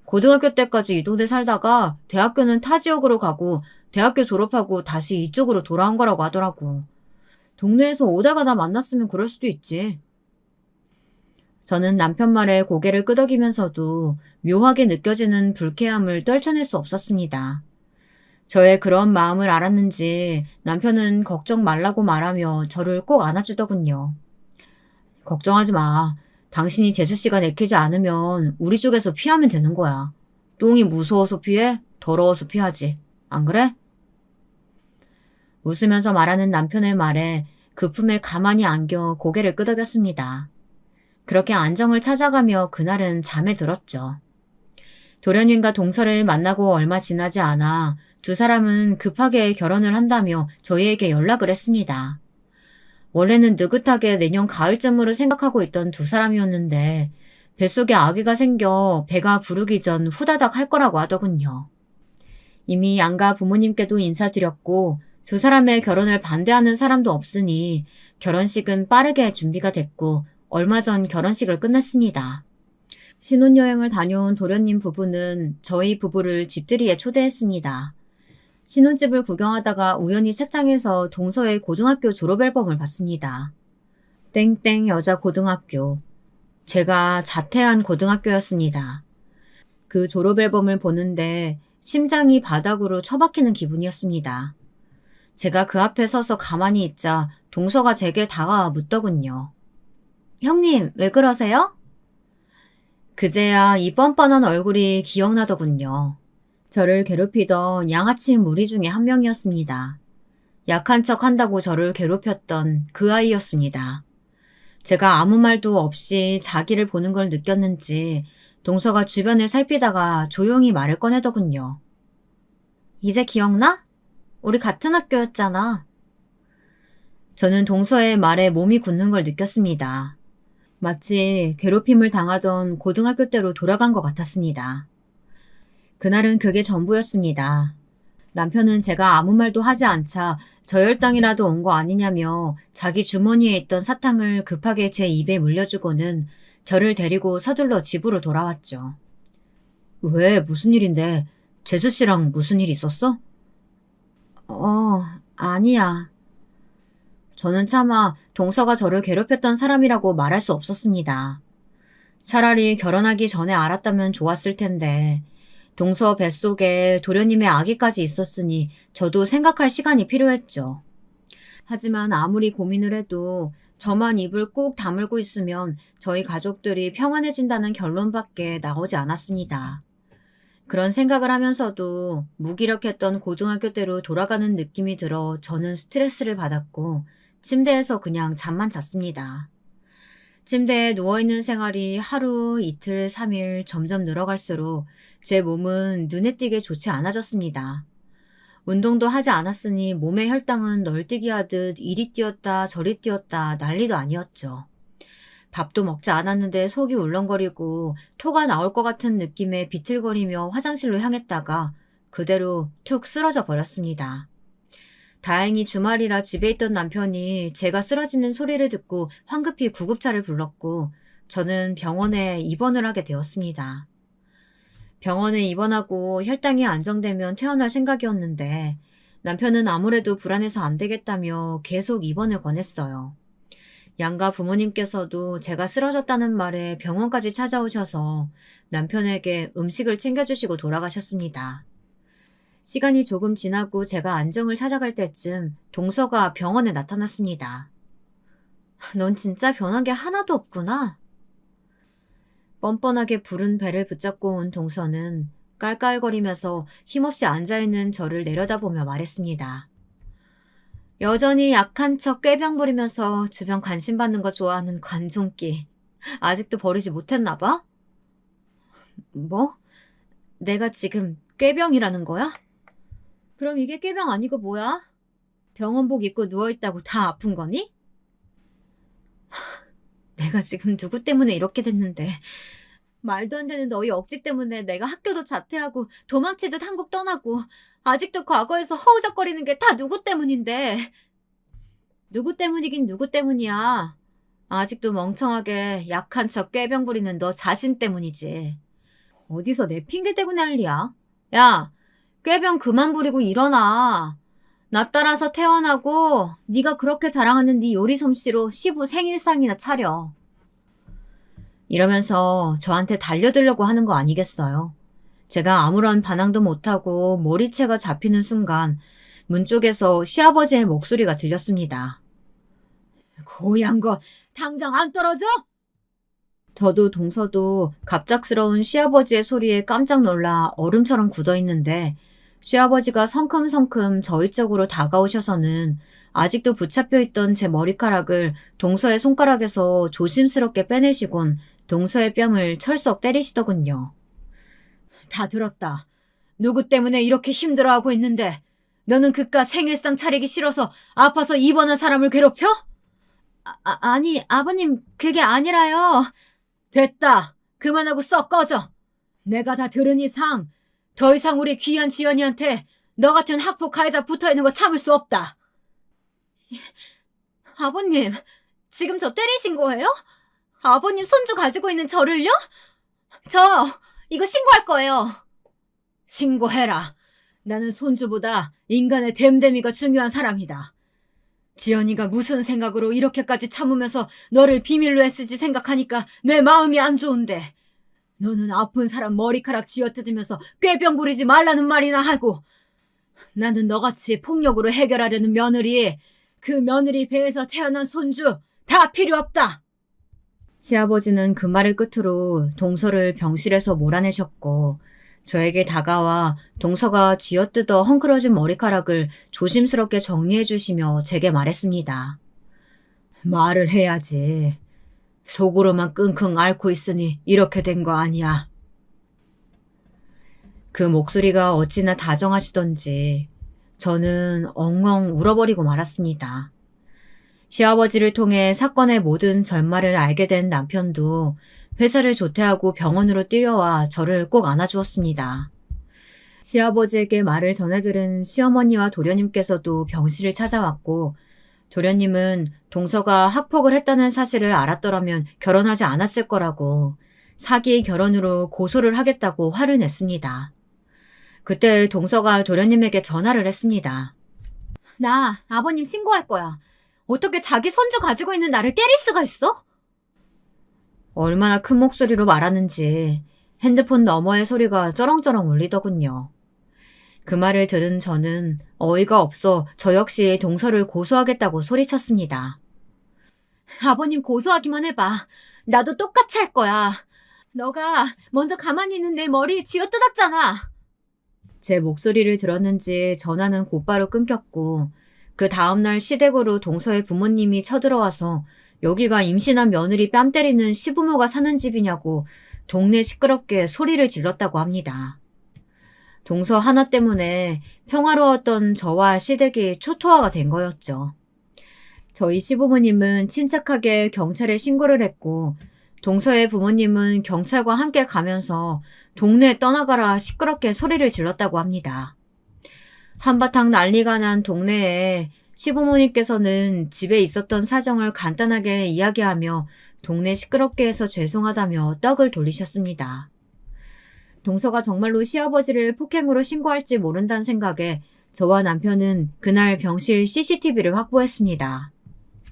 고등학교 때까지 이 동네 살다가 대학교는 타 지역으로 가고 대학교 졸업하고 다시 이쪽으로 돌아온 거라고 하더라고. 동네에서 오다 가다 만났으면 그럴 수도 있지. 저는 남편 말에 고개를 끄덕이면서도 묘하게 느껴지는 불쾌함을 떨쳐낼 수 없었습니다. 저의 그런 마음을 알았는지 남편은 걱정 말라고 말하며 저를 꼭 안아주더군요. 걱정하지 마. 당신이 재수씨가 내키지 않으면 우리 쪽에서 피하면 되는 거야. 똥이 무서워서 피해? 더러워서 피하지. 안 그래? 웃으면서 말하는 남편의 말에 그 품에 가만히 안겨 고개를 끄덕였습니다. 그렇게 안정을 찾아가며 그날은 잠에 들었죠. 도련님과 동서를 만나고 얼마 지나지 않아 두 사람은 급하게 결혼을 한다며 저희에게 연락을 했습니다. 원래는 느긋하게 내년 가을쯤으로 생각하고 있던 두 사람이었는데 뱃속에 아기가 생겨 배가 부르기 전 후다닥 할 거라고 하더군요. 이미 양가 부모님께도 인사드렸고 두 사람의 결혼을 반대하는 사람도 없으니 결혼식은 빠르게 준비가 됐고 얼마 전 결혼식을 끝냈습니다. 신혼여행을 다녀온 도련님 부부는 저희 부부를 집들이에 초대했습니다. 신혼집을 구경하다가 우연히 책장에서 동서의 고등학교 졸업앨범을 봤습니다. 땡땡 여자 고등학교. 제가 자퇴한 고등학교였습니다. 그 졸업앨범을 보는데 심장이 바닥으로 처박히는 기분이었습니다. 제가 그 앞에 서서 가만히 있자 동서가 제게 다가와 묻더군요. 형님, 왜 그러세요? 그제야 이 뻔뻔한 얼굴이 기억나더군요. 저를 괴롭히던 양아치 무리 중에 한 명이었습니다. 약한 척 한다고 저를 괴롭혔던 그 아이였습니다. 제가 아무 말도 없이 자기를 보는 걸 느꼈는지 동서가 주변을 살피다가 조용히 말을 꺼내더군요. 이제 기억나? 우리 같은 학교였잖아. 저는 동서의 말에 몸이 굳는 걸 느꼈습니다. 마치 괴롭힘을 당하던 고등학교 때로 돌아간 것 같았습니다. 그날은 그게 전부였습니다. 남편은 제가 아무 말도 하지 않자 저혈당이라도 온 거 아니냐며 자기 주머니에 있던 사탕을 급하게 제 입에 물려주고는 저를 데리고 서둘러 집으로 돌아왔죠. 왜? 무슨 일인데? 재수 씨랑 무슨 일 있었어? 아니야. 저는 차마 동서가 저를 괴롭혔던 사람이라고 말할 수 없었습니다. 차라리 결혼하기 전에 알았다면 좋았을 텐데 동서 뱃속에 도련님의 아기까지 있었으니 저도 생각할 시간이 필요했죠. 하지만 아무리 고민을 해도 저만 입을 꾹 다물고 있으면 저희 가족들이 평안해진다는 결론밖에 나오지 않았습니다. 그런 생각을 하면서도 무기력했던 고등학교 때로 돌아가는 느낌이 들어 저는 스트레스를 받았고 침대에서 그냥 잠만 잤습니다. 침대에 누워있는 생활이 하루, 이틀, 3일 점점 늘어갈수록 제 몸은 눈에 띄게 좋지 않아졌습니다. 운동도 하지 않았으니 몸의 혈당은 널뛰기 하듯 이리 뛰었다 저리 뛰었다 난리도 아니었죠. 밥도 먹지 않았는데 속이 울렁거리고 토가 나올 것 같은 느낌에 비틀거리며 화장실로 향했다가 그대로 툭 쓰러져 버렸습니다. 다행히 주말이라 집에 있던 남편이 제가 쓰러지는 소리를 듣고 황급히 구급차를 불렀고 저는 병원에 입원을 하게 되었습니다. 병원에 입원하고 혈당이 안정되면 퇴원할 생각이었는데 남편은 아무래도 불안해서 안 되겠다며 계속 입원을 권했어요. 양가 부모님께서도 제가 쓰러졌다는 말에 병원까지 찾아오셔서 남편에게 음식을 챙겨주시고 돌아가셨습니다. 시간이 조금 지나고 제가 안정을 찾아갈 때쯤 동서가 병원에 나타났습니다. 넌 진짜 변한 게 하나도 없구나. 뻔뻔하게 부른 배를 붙잡고 온 동서는 깔깔거리면서 힘없이 앉아있는 저를 내려다보며 말했습니다. 여전히 약한 척 꾀병 부리면서 주변 관심 받는 거 좋아하는 관종기. 아직도 버리지 못했나 봐? 뭐? 내가 지금 꾀병이라는 거야? 그럼 이게 꾀병 아니고 뭐야? 병원복 입고 누워있다고 다 아픈 거니? 내가 지금 누구 때문에 이렇게 됐는데. 말도 안 되는 너희 억지 때문에 내가 학교도 자퇴하고 도망치듯 한국 떠나고 아직도 과거에서 허우적거리는 게 다 누구 때문인데. 누구 때문이긴 누구 때문이야. 아직도 멍청하게 약한 척 꾀병 부리는 너 자신 때문이지. 어디서 내 핑계 대고 난리야? 야, 꾀병 그만 부리고 일어나. 나 따라서 태어나고 네가 그렇게 자랑하는 네 요리 솜씨로 시부 생일상이나 차려. 이러면서 저한테 달려들려고 하는 거 아니겠어요? 제가 아무런 반항도 못하고 머리채가 잡히는 순간 문 쪽에서 시아버지의 목소리가 들렸습니다. 고얀 거 당장 안 떨어져? 저도 동서도 갑작스러운 시아버지의 소리에 깜짝 놀라 얼음처럼 굳어있는데 시아버지가 성큼성큼 저희 쪽으로 다가오셔서는 아직도 붙잡혀 있던 제 머리카락을 동서의 손가락에서 조심스럽게 빼내시곤 동서의 뺨을 철썩 때리시더군요. 다 들었다. 누구 때문에 이렇게 힘들어하고 있는데 너는 그깟 생일상 차리기 싫어서 아파서 입원한 사람을 괴롭혀? 아니 아버님 그게 아니라요. 됐다. 그만하고 썩 꺼져. 내가 다 들은 이상 더 이상 우리 귀한 지연이한테 너 같은 학폭 가해자 붙어있는 거 참을 수 없다. 아버님 지금 저 때리신 거예요? 아버님 손주 가지고 있는 저를요? 저 이거 신고할 거예요. 신고해라. 나는 손주보다 인간의 됨됨이가 중요한 사람이다. 지연이가 무슨 생각으로 이렇게까지 참으면서 너를 비밀로 했을지 생각하니까 내 마음이 안 좋은데 너는 아픈 사람 머리카락 쥐어뜯으면서 꾀병 부리지 말라는 말이나 하고 나는 너같이 폭력으로 해결하려는 며느리, 그 며느리 배에서 태어난 손주 다 필요 없다. 시아버지는 그 말을 끝으로 동서를 병실에서 몰아내셨고 저에게 다가와 동서가 쥐어뜯어 헝클어진 머리카락을 조심스럽게 정리해 주시며 제게 말했습니다. 말을 해야지. 속으로만 끙끙 앓고 있으니 이렇게 된 거 아니야. 그 목소리가 어찌나 다정하시던지 저는 엉엉 울어버리고 말았습니다. 시아버지를 통해 사건의 모든 전말을 알게 된 남편도 회사를 조퇴하고 병원으로 뛰어와 저를 꼭 안아주었습니다. 시아버지에게 말을 전해들은 시어머니와 도련님께서도 병실을 찾아왔고 도련님은 동서가 학폭을 했다는 사실을 알았더라면 결혼하지 않았을 거라고 사기 결혼으로 고소를 하겠다고 화를 냈습니다. 그때 동서가 도련님에게 전화를 했습니다. 나 아버님 신고할 거야. 어떻게 자기 손주 가지고 있는 나를 때릴 수가 있어? 얼마나 큰 목소리로 말하는지 핸드폰 너머의 소리가 쩌렁쩌렁 울리더군요. 그 말을 들은 저는 어이가 없어 저 역시 동서를 고소하겠다고 소리쳤습니다. 아버님 고소하기만 해봐. 나도 똑같이 할 거야. 너가 먼저 가만히 있는 내 머리 쥐어뜯었잖아. 제 목소리를 들었는지 전화는 곧바로 끊겼고 그 다음날 시댁으로 동서의 부모님이 쳐들어와서 여기가 임신한 며느리 뺨 때리는 시부모가 사는 집이냐고 동네 시끄럽게 소리를 질렀다고 합니다. 동서 하나 때문에 평화로웠던 저와 시댁이 초토화가 된 거였죠. 저희 시부모님은 침착하게 경찰에 신고를 했고 동서의 부모님은 경찰과 함께 가면서 동네에 떠나가라 시끄럽게 소리를 질렀다고 합니다. 한바탕 난리가 난 동네에 시부모님께서는 집에 있었던 사정을 간단하게 이야기하며 동네 시끄럽게 해서 죄송하다며 떡을 돌리셨습니다. 동서가 정말로 시아버지를 폭행으로 신고할지 모른다는 생각에 저와 남편은 그날 병실 CCTV를 확보했습니다.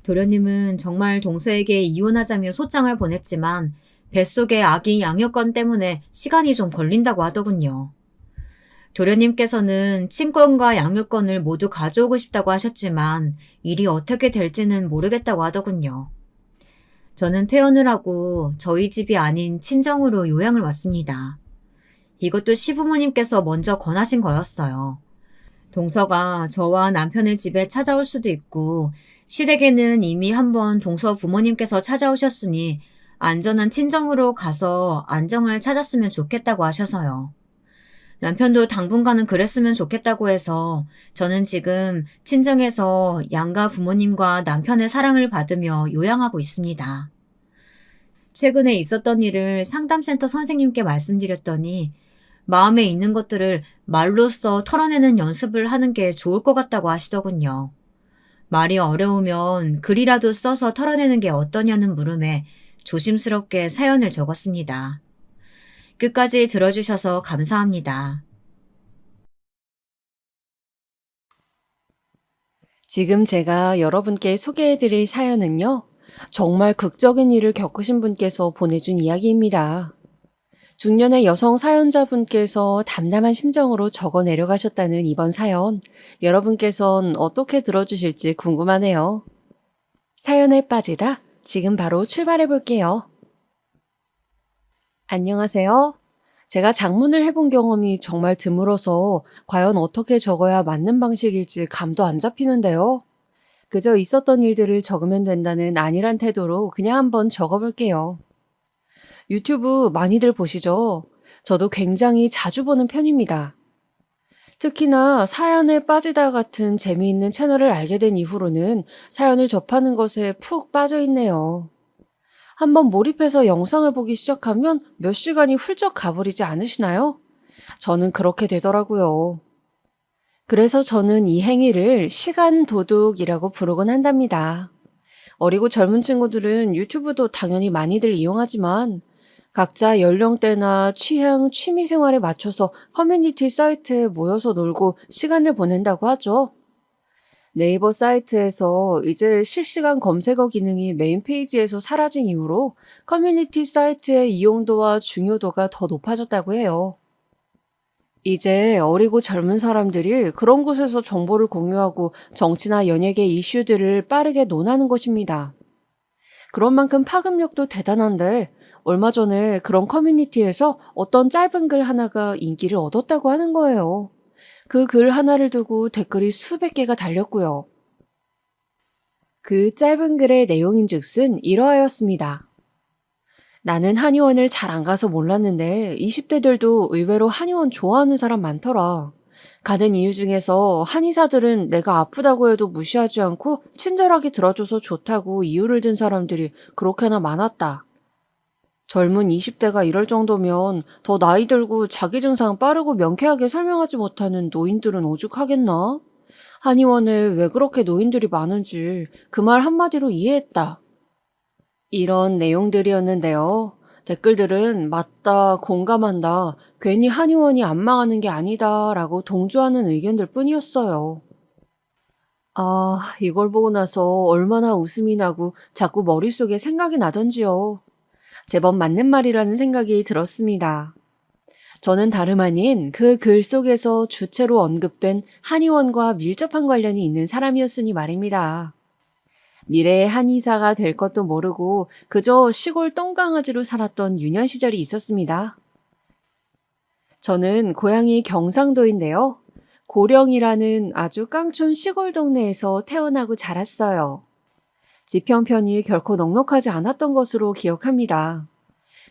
도련님은 정말 동서에게 이혼하자며 소장을 보냈지만 뱃속의 아기 양육권 때문에 시간이 좀 걸린다고 하더군요. 도련님께서는 친권과 양육권을 모두 가져오고 싶다고 하셨지만 일이 어떻게 될지는 모르겠다고 하더군요. 저는 퇴원을 하고 저희 집이 아닌 친정으로 요양을 왔습니다. 이것도 시부모님께서 먼저 권하신 거였어요. 동서가 저와 남편의 집에 찾아올 수도 있고 시댁에는 이미 한번 동서 부모님께서 찾아오셨으니 안전한 친정으로 가서 안정을 찾았으면 좋겠다고 하셔서요. 남편도 당분간은 그랬으면 좋겠다고 해서 저는 지금 친정에서 양가 부모님과 남편의 사랑을 받으며 요양하고 있습니다. 최근에 있었던 일을 상담센터 선생님께 말씀드렸더니 마음에 있는 것들을 말로써 털어내는 연습을 하는 게 좋을 것 같다고 하시더군요. 말이 어려우면 글이라도 써서 털어내는 게 어떠냐는 물음에 조심스럽게 사연을 적었습니다. 끝까지 들어주셔서 감사합니다. 지금 제가 여러분께 소개해드릴 사연은요, 정말 극적인 일을 겪으신 분께서 보내준 이야기입니다. 중년의 여성 사연자분께서 담담한 심정으로 적어 내려가셨다는 이번 사연, 여러분께선 어떻게 들어주실지 궁금하네요. 사연에 빠지다 지금 바로 출발해 볼게요. 안녕하세요. 제가 장문을 해본 경험이 정말 드물어서 과연 어떻게 적어야 맞는 방식일지 감도 안 잡히는데요. 그저 있었던 일들을 적으면 된다는 안일한 태도로 그냥 한번 적어볼게요. 유튜브 많이들 보시죠? 저도 굉장히 자주 보는 편입니다. 특히나 사연에 빠지다 같은 재미있는 채널을 알게 된 이후로는 사연을 접하는 것에 푹 빠져 있네요. 한번 몰입해서 영상을 보기 시작하면 몇 시간이 훌쩍 가버리지 않으시나요? 저는 그렇게 되더라고요. 그래서 저는 이 행위를 시간 도둑이라고 부르곤 한답니다. 어리고 젊은 친구들은 유튜브도 당연히 많이들 이용하지만 각자 연령대나 취향, 취미 생활에 맞춰서 커뮤니티 사이트에 모여서 놀고 시간을 보낸다고 하죠. 네이버 사이트에서 이제 실시간 검색어 기능이 메인 페이지에서 사라진 이후로 커뮤니티 사이트의 이용도와 중요도가 더 높아졌다고 해요. 이제 어리고 젊은 사람들이 그런 곳에서 정보를 공유하고 정치나 연예계 이슈들을 빠르게 논하는 것입니다. 그런 만큼 파급력도 대단한데 얼마 전에 그런 커뮤니티에서 어떤 짧은 글 하나가 인기를 얻었다고 하는 거예요. 그 글 하나를 두고 댓글이 수백 개가 달렸고요. 그 짧은 글의 내용인즉슨 이러하였습니다. 나는 한의원을 잘 안 가서 몰랐는데 20대들도 의외로 한의원 좋아하는 사람 많더라. 가는 이유 중에서 한의사들은 내가 아프다고 해도 무시하지 않고 친절하게 들어줘서 좋다고 이유를 든 사람들이 그렇게나 많았다. 젊은 20대가 이럴 정도면 더 나이 들고 자기 증상 빠르고 명쾌하게 설명하지 못하는 노인들은 오죽하겠나? 한의원에 왜 그렇게 노인들이 많은지 그 말 한마디로 이해했다. 이런 내용들이었는데요. 댓글들은 맞다, 공감한다, 괜히 한의원이 안 망하는 게 아니다 라고 동조하는 의견들 뿐이었어요. 아, 이걸 보고 나서 얼마나 웃음이 나고 자꾸 머릿속에 생각이 나던지요. 제법 맞는 말이라는 생각이 들었습니다. 저는 다름 아닌 그 글 속에서 주체로 언급된 한의원과 밀접한 관련이 있는 사람이었으니 말입니다. 미래의 한의사가 될 것도 모르고 그저 시골 똥강아지로 살았던 유년 시절이 있었습니다. 저는 고향이 경상도인데요. 고령이라는 아주 깡촌 시골 동네에서 태어나고 자랐어요. 집 형편이 결코 넉넉하지 않았던 것으로 기억합니다.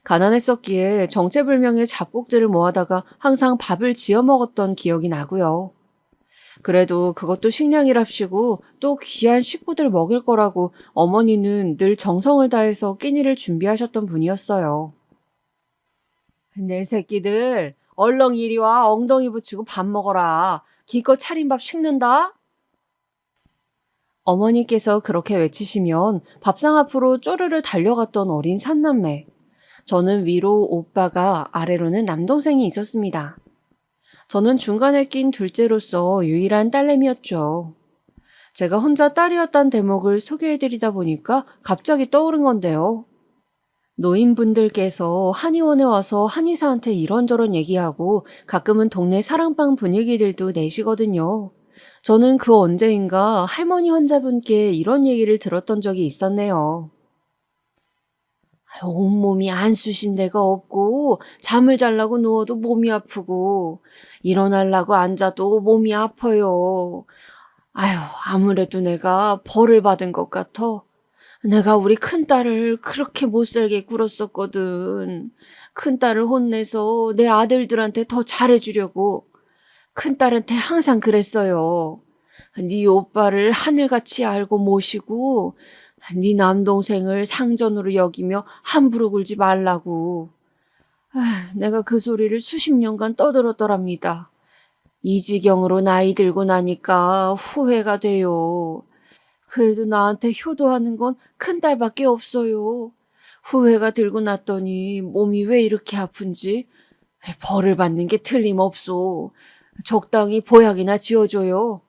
가난했었기에 정체불명의 잡곡들을 모아다가 항상 밥을 지어 먹었던 기억이 나고요. 그래도 그것도 식량이랍시고 또 귀한 식구들 먹일 거라고 어머니는 늘 정성을 다해서 끼니를 준비하셨던 분이었어요. 내 새끼들, 얼렁 이리 와 엉덩이 붙이고 밥 먹어라. 기껏 차린 밥 식는다? 어머니께서 그렇게 외치시면 밥상 앞으로 쪼르르 달려갔던 어린 삼남매. 저는 위로 오빠가 아래로는 남동생이 있었습니다. 저는 중간에 낀 둘째로서 유일한 딸내미였죠. 제가 혼자 딸이었단 대목을 소개해드리다 보니까 갑자기 떠오른 건데요. 노인분들께서 한의원에 와서 한의사한테 이런저런 얘기하고 가끔은 동네 사랑방 분위기들도 내시거든요. 저는 그 언제인가 할머니 환자분께 이런 얘기를 들었던 적이 있었네요. 온몸이 안 쑤신 데가 없고 잠을 자려고 누워도 몸이 아프고 일어나려고 앉아도 몸이 아파요. 아휴, 아무래도 내가 벌을 받은 것 같아. 내가 우리 큰딸을 그렇게 못살게 굴었었거든. 큰딸을 혼내서 내 아들들한테 더 잘해주려고. 큰딸한테 항상 그랬어요. 네 오빠를 하늘같이 알고 모시고 네 남동생을 상전으로 여기며 함부로 굴지 말라고. 내가 그 소리를 수십 년간 떠들었더랍니다. 이 지경으로 나이 들고 나니까 후회가 돼요. 그래도 나한테 효도하는 건 큰딸밖에 없어요. 후회가 들고 났더니 몸이 왜 이렇게 아픈지 벌을 받는 게 틀림없소. 적당히 보약이나 지어줘요.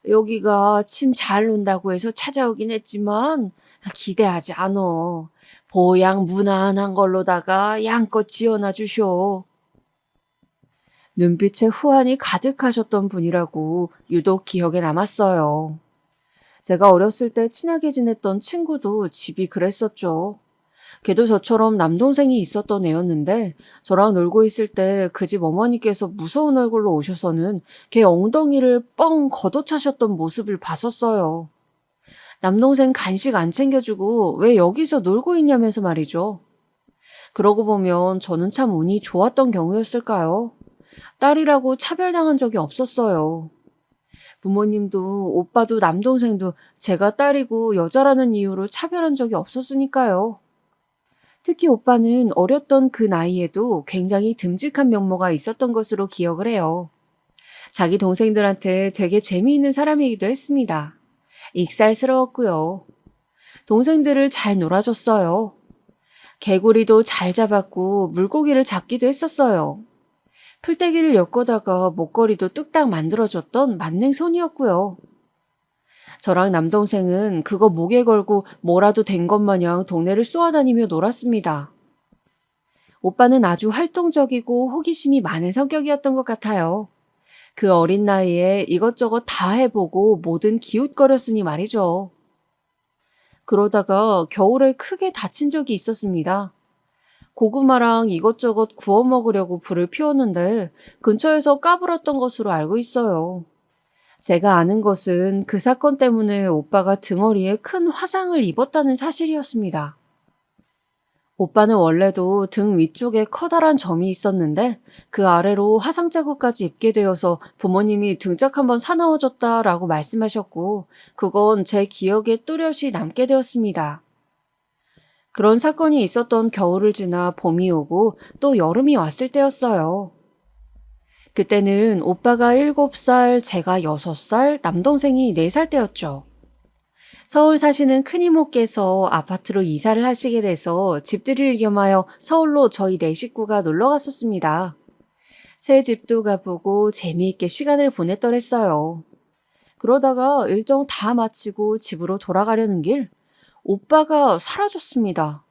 여기가 침 잘 논다고 해서 찾아오긴 했지만 기대하지 않어. 보약 무난한 걸로다가 양껏 지어놔 주쇼. 눈빛에 후환이 가득하셨던 분이라고 유독 기억에 남았어요. 제가 어렸을 때 친하게 지냈던 친구도 집이 그랬었죠. 걔도 저처럼 남동생이 있었던 애였는데 저랑 놀고 있을 때 그 집 어머니께서 무서운 얼굴로 오셔서는 걔 엉덩이를 뻥 걷어차셨던 모습을 봤었어요. 남동생 간식 안 챙겨주고 왜 여기서 놀고 있냐면서 말이죠. 그러고 보면 저는 참 운이 좋았던 경우였을까요? 딸이라고 차별당한 적이 없었어요. 부모님도 오빠도 남동생도 제가 딸이고 여자라는 이유로 차별한 적이 없었으니까요. 특히 오빠는 어렸던 그 나이에도 굉장히 듬직한 면모가 있었던 것으로 기억을 해요. 자기 동생들한테 되게 재미있는 사람이기도 했습니다. 익살스러웠고요. 동생들을 잘 놀아줬어요. 개구리도 잘 잡았고 물고기를 잡기도 했었어요. 풀떼기를 엮어다가 목걸이도 뚝딱 만들어줬던 만능손이었고요. 저랑 남동생은 그거 목에 걸고 뭐라도 된 것 마냥 동네를 쏘아다니며 놀았습니다. 오빠는 아주 활동적이고 호기심이 많은 성격이었던 것 같아요. 그 어린 나이에 이것저것 다 해보고 뭐든 기웃거렸으니 말이죠. 그러다가 겨울에 크게 다친 적이 있었습니다. 고구마랑 이것저것 구워 먹으려고 불을 피웠는데 근처에서 까불었던 것으로 알고 있어요. 제가 아는 것은 그 사건 때문에 오빠가 등허리에 큰 화상을 입었다는 사실이었습니다. 오빠는 원래도 등 위쪽에 커다란 점이 있었는데 그 아래로 화상 자국까지 입게 되어서 부모님이 등짝 한번 사나워졌다라고 말씀하셨고 그건 제 기억에 또렷이 남게 되었습니다. 그런 사건이 있었던 겨울을 지나 봄이 오고 또 여름이 왔을 때였어요. 그때는 오빠가 7살, 제가 6살, 남동생이 4살 때였죠. 서울 사시는 큰이모께서 아파트로 이사를 하시게 돼서 집들이를 겸하여 서울로 저희 4식구가 놀러 갔었습니다. 새 집도 가보고 재미있게 시간을 보냈더랬어요. 그러다가 일정 다 마치고 집으로 돌아가려는 길, 오빠가 사라졌습니다.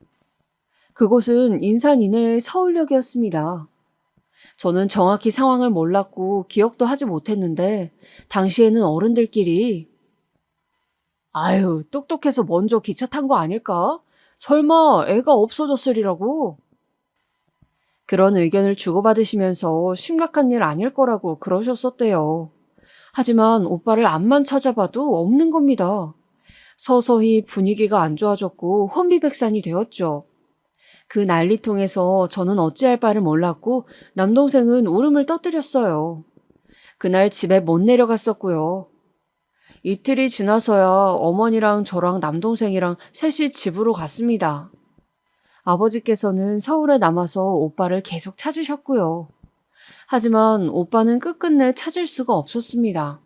그곳은 인산 이내의 서울역이었습니다. 저는 정확히 상황을 몰랐고 기억도 하지 못했는데 당시에는 어른들끼리 아유, 똑똑해서 먼저 기차 탄 거 아닐까? 설마 애가 없어졌으리라고? 그런 의견을 주고받으시면서 심각한 일 아닐 거라고 그러셨었대요. 하지만 오빠를 앞만 찾아봐도 없는 겁니다. 서서히 분위기가 안 좋아졌고 혼비백산이 되었죠. 그 난리통에서 저는 어찌할 바를 몰랐고 남동생은 울음을 터뜨렸어요. 그날 집에 못 내려갔었고요. 이틀이 지나서야 어머니랑 저랑 남동생이랑 셋이 집으로 갔습니다. 아버지께서는 서울에 남아서 오빠를 계속 찾으셨고요. 하지만 오빠는 끝끝내 찾을 수가 없었습니다.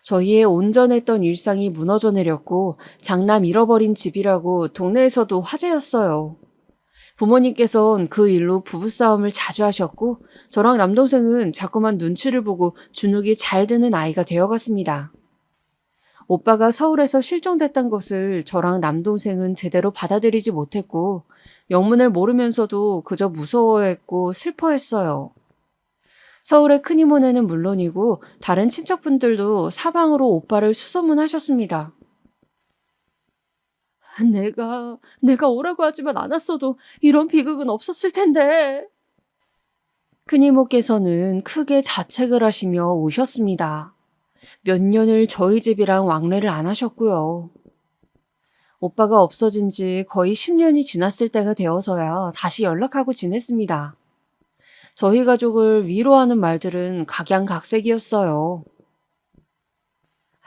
저희의 온전했던 일상이 무너져 내렸고 장남 잃어버린 집이라고 동네에서도 화제였어요. 부모님께선 그 일로 부부싸움을 자주 하셨고 저랑 남동생은 자꾸만 눈치를 보고 주눅이 잘 드는 아이가 되어갔습니다. 오빠가 서울에서 실종됐단 것을 저랑 남동생은 제대로 받아들이지 못했고 영문을 모르면서도 그저 무서워했고 슬퍼했어요. 서울의 큰 이모네는 물론이고 다른 친척분들도 사방으로 오빠를 수소문하셨습니다. 내가 오라고 하지만 않았어도 이런 비극은 없었을 텐데. 큰이모께서는 크게 자책을 하시며 우셨습니다. 몇 년을 저희 집이랑 왕래를 안 하셨고요. 오빠가 없어진 지 거의 10년이 지났을 때가 되어서야 다시 연락하고 지냈습니다. 저희 가족을 위로하는 말들은 각양각색이었어요.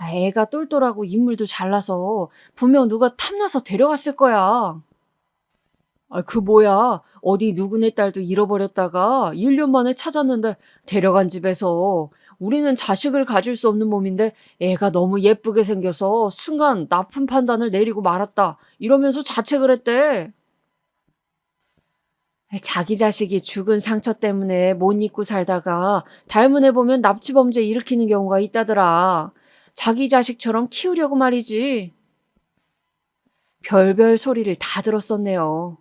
애가 똘똘하고 인물도 잘나서 분명 누가 탐나서 데려갔을 거야. 그 뭐야. 어디 누구네 딸도 잃어버렸다가 1년 만에 찾았는데 데려간 집에서 우리는 자식을 가질 수 없는 몸인데 애가 너무 예쁘게 생겨서 순간 나쁜 판단을 내리고 말았다. 이러면서 자책을 했대. 자기 자식이 죽은 상처 때문에 못 잊고 살다가 닮은 애 보면 납치범죄 일으키는 경우가 있다더라. 자기 자식처럼 키우려고 말이지. 별별 소리를 다 들었었네요.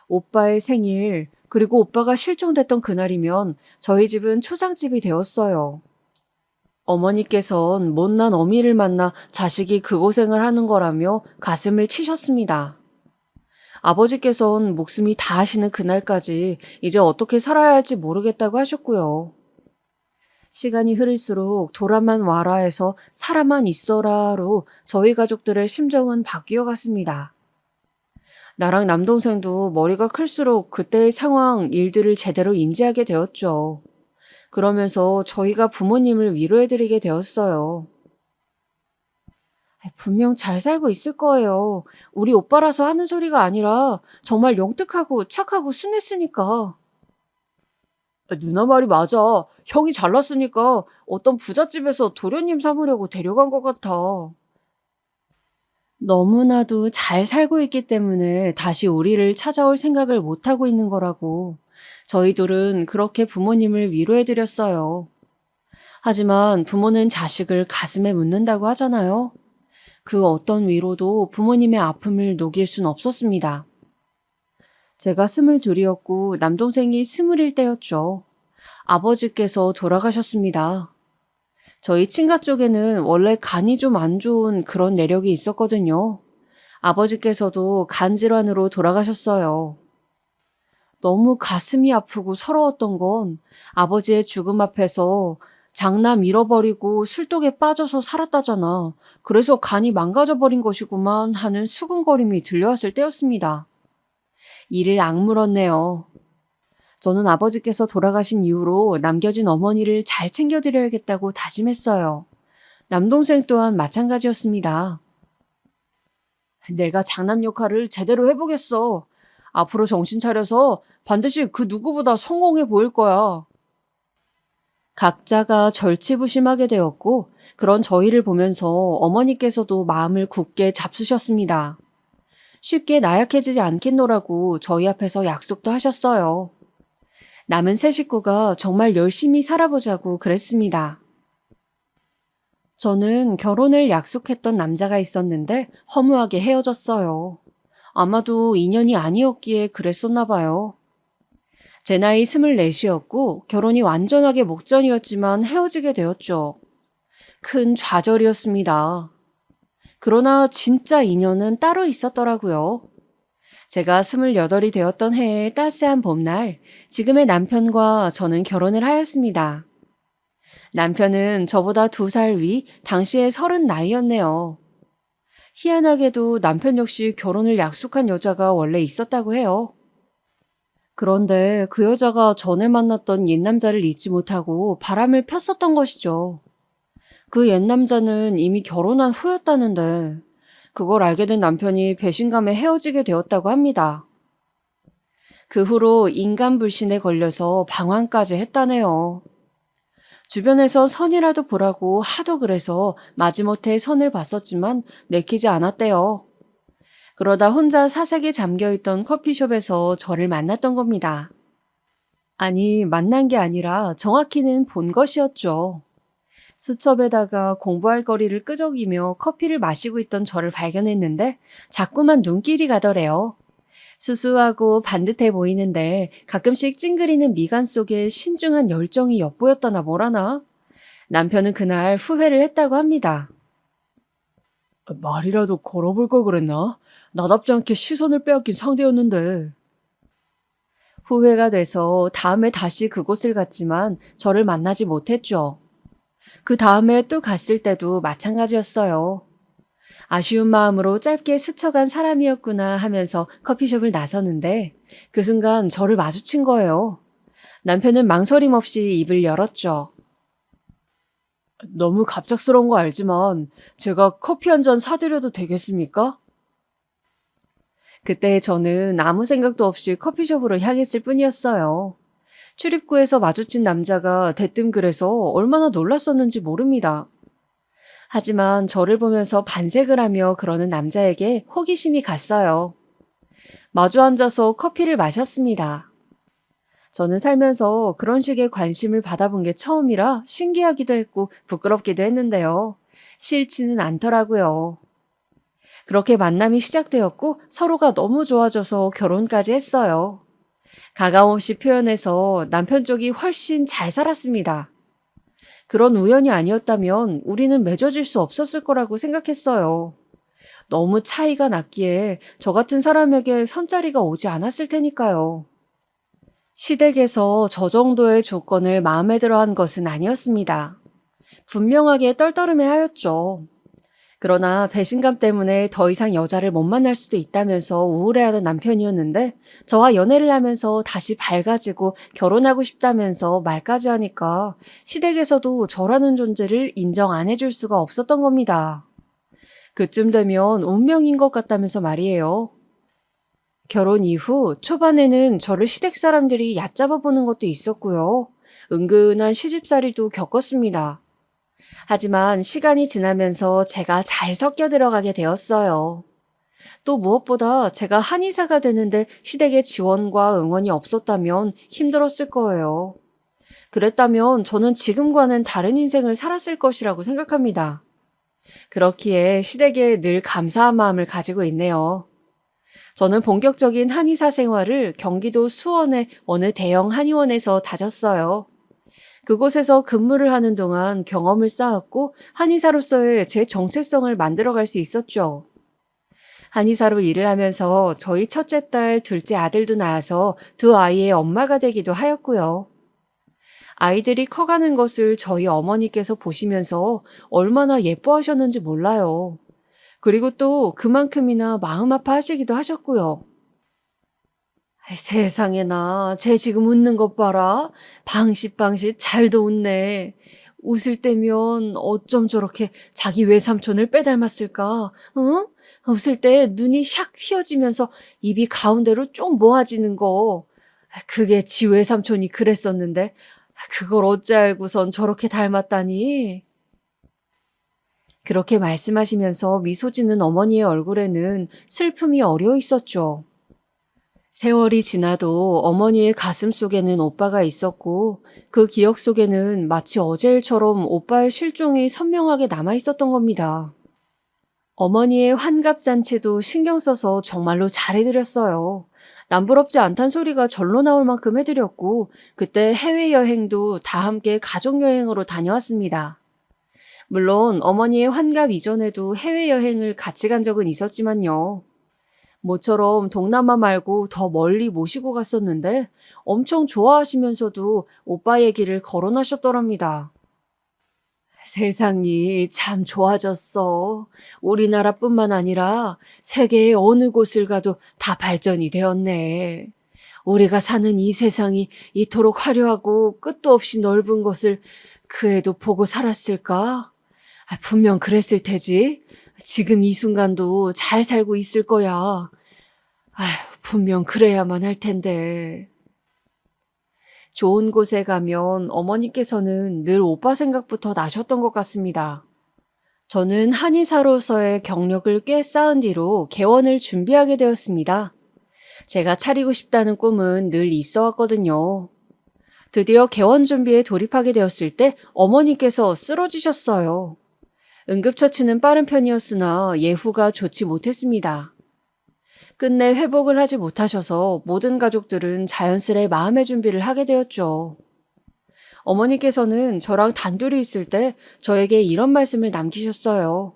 오빠의 생일, 그리고 오빠가 실종됐던 그날이면 저희 집은 초상집이 되었어요. 어머니께선 못난 어미를 만나 자식이 그 고생을 하는 거라며 가슴을 치셨습니다. 아버지께선 목숨이 다 하시는 그날까지 이제 어떻게 살아야 할지 모르겠다고 하셨고요. 시간이 흐를수록 돌아만 와라에서 살아만 있어라로 저희 가족들의 심정은 바뀌어 갔습니다. 나랑 남동생도 머리가 클수록 그때의 상황, 일들을 제대로 인지하게 되었죠. 그러면서 저희가 부모님을 위로해드리게 되었어요. 분명 잘 살고 있을 거예요. 우리 오빠라서 하는 소리가 아니라 정말 영특하고 착하고 순했으니까. 누나 말이 맞아. 형이 잘났으니까 어떤 부잣집에서 도련님 삼으려고 데려간 것 같아. 너무나도 잘 살고 있기 때문에 다시 우리를 찾아올 생각을 못하고 있는 거라고. 저희 둘은 그렇게 부모님을 위로해드렸어요. 하지만 부모는 자식을 가슴에 묻는다고 하잖아요. 그 어떤 위로도 부모님의 아픔을 녹일 순 없었습니다. 제가 22이었고 남동생이 21때였죠. 아버지께서 돌아가셨습니다. 저희 친가 쪽에는 원래 간이 좀 안 좋은 그런 내력이 있었거든요. 아버지께서도 간 질환으로 돌아가셨어요. 너무 가슴이 아프고 서러웠던 건 아버지의 죽음 앞에서 장남 잃어버리고 술독에 빠져서 살았다잖아. 그래서 간이 망가져버린 것이구만 하는 수근거림이 들려왔을 때였습니다. 이를 악물었네요. 저는 아버지께서 돌아가신 이후로 남겨진 어머니를 잘 챙겨드려야겠다고 다짐했어요. 남동생 또한 마찬가지였습니다. 내가 장남 역할을 제대로 해보겠어. 앞으로 정신 차려서 반드시 그 누구보다 성공해 보일 거야. 각자가 절치부심하게 되었고 그런 저희를 보면서 어머니께서도 마음을 굳게 잡수셨습니다. 쉽게 나약해지지 않겠노라고 저희 앞에서 약속도 하셨어요. 남은 세 식구가 정말 열심히 살아보자고 그랬습니다. 저는 결혼을 약속했던 남자가 있었는데 허무하게 헤어졌어요. 아마도 인연이 아니었기에 그랬었나 봐요. 제 나이 24이었고 결혼이 완전하게 목전이었지만 헤어지게 되었죠. 큰 좌절이었습니다. 그러나 진짜 인연은 따로 있었더라고요. 제가 28이 되었던 해의 따스한 봄날, 지금의 남편과 저는 결혼을 하였습니다. 남편은 저보다 2살 위, 당시에 30 나이였네요. 희한하게도 남편 역시 결혼을 약속한 여자가 원래 있었다고 해요. 그런데 그 여자가 전에 만났던 옛 남자를 잊지 못하고 바람을 폈었던 것이죠. 그 옛 남자는 이미 결혼한 후였다는데 그걸 알게 된 남편이 배신감에 헤어지게 되었다고 합니다. 그 후로 인간불신에 걸려서 방황까지 했다네요. 주변에서 선이라도 보라고 하도 그래서 마지못해 선을 봤었지만 내키지 않았대요. 그러다 혼자 사색에 잠겨있던 커피숍에서 저를 만났던 겁니다. 아니, 만난 게 아니라 정확히는 본 것이었죠. 수첩에다가 공부할 거리를 끄적이며 커피를 마시고 있던 저를 발견했는데 자꾸만 눈길이 가더래요. 수수하고 반듯해 보이는데 가끔씩 찡그리는 미간 속에 신중한 열정이 엿보였다나 뭐라나. 남편은 그날 후회를 했다고 합니다. 말이라도 걸어볼 걸 그랬나? 나답지 않게 시선을 빼앗긴 상대였는데. 후회가 돼서 다음에 다시 그곳을 갔지만 저를 만나지 못했죠. 그 다음에 또 갔을 때도 마찬가지였어요. 아쉬운 마음으로 짧게 스쳐간 사람이었구나 하면서 커피숍을 나서는데 그 순간 저를 마주친 거예요. 남편은 망설임 없이 입을 열었죠. 너무 갑작스러운 거 알지만 제가 커피 한 잔 사드려도 되겠습니까? 그때 저는 아무 생각도 없이 커피숍으로 향했을 뿐이었어요. 출입구에서 마주친 남자가 대뜸 그래서 얼마나 놀랐었는지 모릅니다. 하지만 저를 보면서 반색을 하며 그러는 남자에게 호기심이 갔어요. 마주 앉아서 커피를 마셨습니다. 저는 살면서 그런 식의 관심을 받아본 게 처음이라 신기하기도 했고 부끄럽기도 했는데요. 싫지는 않더라고요. 그렇게 만남이 시작되었고 서로가 너무 좋아져서 결혼까지 했어요. 가감없이 표현해서 남편 쪽이 훨씬 잘 살았습니다. 그런 우연이 아니었다면 우리는 맺어질 수 없었을 거라고 생각했어요. 너무 차이가 났기에 저 같은 사람에게 선자리가 오지 않았을 테니까요. 시댁에서 저 정도의 조건을 마음에 들어 한 것은 아니었습니다. 분명하게 떨떠름해 하였죠. 그러나 배신감 때문에 더 이상 여자를 못 만날 수도 있다면서 우울해하던 남편이었는데 저와 연애를 하면서 다시 밝아지고 결혼하고 싶다면서 말까지 하니까 시댁에서도 저라는 존재를 인정 안 해줄 수가 없었던 겁니다. 그쯤 되면 운명인 것 같다면서 말이에요. 결혼 이후 초반에는 저를 시댁 사람들이 얕잡아 보는 것도 있었고요. 은근한 시집살이도 겪었습니다. 하지만 시간이 지나면서 제가 잘 섞여 들어가게 되었어요. 또 무엇보다 제가 한의사가 되는데 시댁의 지원과 응원이 없었다면 힘들었을 거예요. 그랬다면 저는 지금과는 다른 인생을 살았을 것이라고 생각합니다. 그렇기에 시댁에 늘 감사한 마음을 가지고 있네요. 저는 본격적인 한의사 생활을 경기도 수원의 어느 대형 한의원에서 다졌어요. 그곳에서 근무를 하는 동안 경험을 쌓았고 한의사로서의 제 정체성을 만들어갈 수 있었죠. 한의사로 일을 하면서 저희 첫째 딸, 둘째 아들도 낳아서 두 아이의 엄마가 되기도 하였고요. 아이들이 커가는 것을 저희 어머니께서 보시면서 얼마나 예뻐하셨는지 몰라요. 그리고 또 그만큼이나 마음 아파하시기도 하셨고요. 세상에나, 쟤 지금 웃는 것 봐라. 방긋방긋 잘도 웃네. 웃을 때면 어쩜 저렇게 자기 외삼촌을 빼닮았을까? 응? 웃을 때 눈이 샥 휘어지면서 입이 가운데로 좀 모아지는 거. 그게 지 외삼촌이 그랬었는데 그걸 어찌 알고선 저렇게 닮았다니? 그렇게 말씀하시면서 미소 짓는 어머니의 얼굴에는 슬픔이 어려 있었죠. 세월이 지나도 어머니의 가슴 속에는 오빠가 있었고 그 기억 속에는 마치 어제 일처럼 오빠의 실종이 선명하게 남아 있었던 겁니다. 어머니의 환갑잔치도 신경 써서 정말로 잘해드렸어요. 남부럽지 않단 소리가 절로 나올 만큼 해드렸고 그때 해외여행도 다 함께 가족여행으로 다녀왔습니다. 물론 어머니의 환갑 이전에도 해외여행을 같이 간 적은 있었지만요. 모처럼 동남아 말고 더 멀리 모시고 갔었는데 엄청 좋아하시면서도 오빠 얘기를 거론하셨더랍니다. 세상이 참 좋아졌어. 우리나라뿐만 아니라 세계의 어느 곳을 가도 다 발전이 되었네. 우리가 사는 이 세상이 이토록 화려하고 끝도 없이 넓은 것을 그 애도 보고 살았을까? 분명 그랬을 테지. 지금 이 순간도 잘 살고 있을 거야. 분명 그래야만 할 텐데. 좋은 곳에 가면 어머니께서는 늘 오빠 생각부터 나셨던 것 같습니다. 저는 한의사로서의 경력을 꽤 쌓은 뒤로 개원을 준비하게 되었습니다. 제가 차리고 싶다는 꿈은 늘 있어 왔거든요. 드디어 개원 준비에 돌입하게 되었을 때 어머니께서 쓰러지셨어요. 응급처치는 빠른 편이었으나 예후가 좋지 못했습니다. 끝내 회복을 하지 못하셔서 모든 가족들은 자연스레 마음의 준비를 하게 되었죠. 어머니께서는 저랑 단둘이 있을 때 저에게 이런 말씀을 남기셨어요.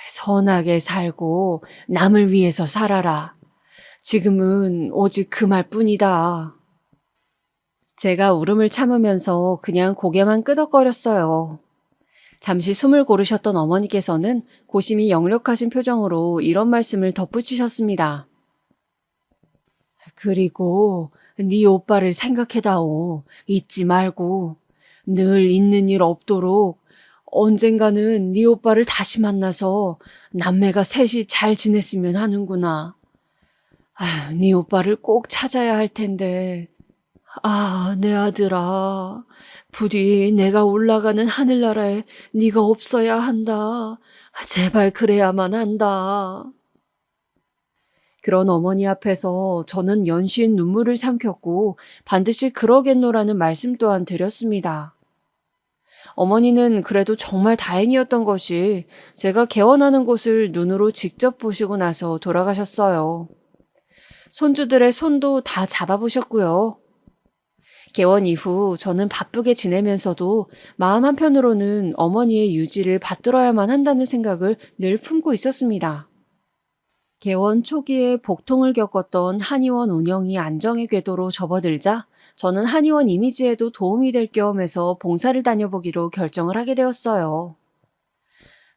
선하게 살고 남을 위해서 살아라. 지금은 오직 그 말뿐이다. 제가 울음을 참으면서 그냥 고개만 끄덕거렸어요. 잠시 숨을 고르셨던 어머니께서는 고심이 역력하신 표정으로 이런 말씀을 덧붙이셨습니다. 그리고 네 오빠를 생각해다오. 잊지 말고 늘 있는 일 없도록 언젠가는 네 오빠를 다시 만나서 남매가 셋이 잘 지냈으면 하는구나. 아휴, 네 오빠를 꼭 찾아야 할 텐데. 아, 내 아들아. 부디 내가 올라가는 하늘나라에 네가 없어야 한다. 제발 그래야만 한다. 그런 어머니 앞에서 저는 연신 눈물을 삼켰고 반드시 그러겠노라는 말씀 또한 드렸습니다. 어머니는 그래도 정말 다행이었던 것이 제가 개원하는 곳을 눈으로 직접 보시고 나서 돌아가셨어요. 손주들의 손도 다 잡아보셨고요. 개원 이후 저는 바쁘게 지내면서도 마음 한편으로는 어머니의 유지를 받들어야만 한다는 생각을 늘 품고 있었습니다. 개원 초기에 복통을 겪었던 한의원 운영이 안정의 궤도로 접어들자 저는 한의원 이미지에도 도움이 될 겸 해서 봉사를 다녀보기로 결정을 하게 되었어요.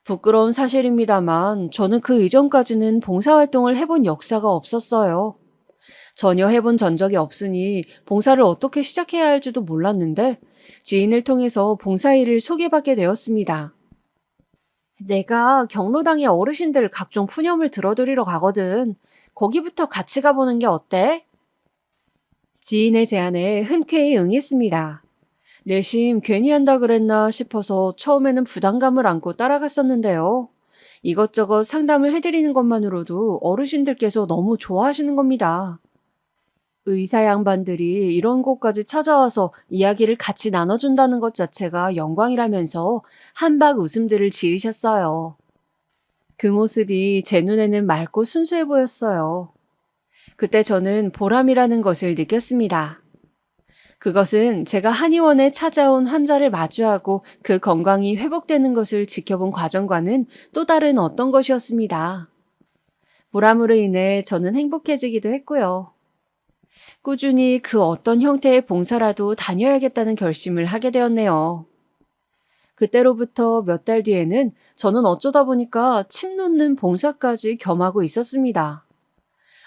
부끄러운 사실입니다만 저는 그 이전까지는 봉사활동을 해본 역사가 없었어요. 전혀 해본 전적이 없으니 봉사를 어떻게 시작해야 할지도 몰랐는데 지인을 통해서 봉사일을 소개받게 되었습니다. 내가 경로당의 어르신들 각종 푸념을 들어드리러 가거든. 거기부터 같이 가보는 게 어때? 지인의 제안에 흔쾌히 응했습니다. 내심 괜히 한다 그랬나 싶어서 처음에는 부담감을 안고 따라갔었는데요. 이것저것 상담을 해드리는 것만으로도 어르신들께서 너무 좋아하시는 겁니다. 의사 양반들이 이런 곳까지 찾아와서 이야기를 같이 나눠준다는 것 자체가 영광이라면서 한박 웃음들을 지으셨어요. 그 모습이 제 눈에는 맑고 순수해 보였어요. 그때 저는 보람이라는 것을 느꼈습니다. 그것은 제가 한의원에 찾아온 환자를 마주하고 그 건강이 회복되는 것을 지켜본 과정과는 또 다른 어떤 것이었습니다. 보람으로 인해 저는 행복해지기도 했고요. 꾸준히 그 어떤 형태의 봉사라도 다녀야겠다는 결심을 하게 되었네요. 그때로부터 몇 달 뒤에는 저는 어쩌다 보니까 침 놓는 봉사까지 겸하고 있었습니다.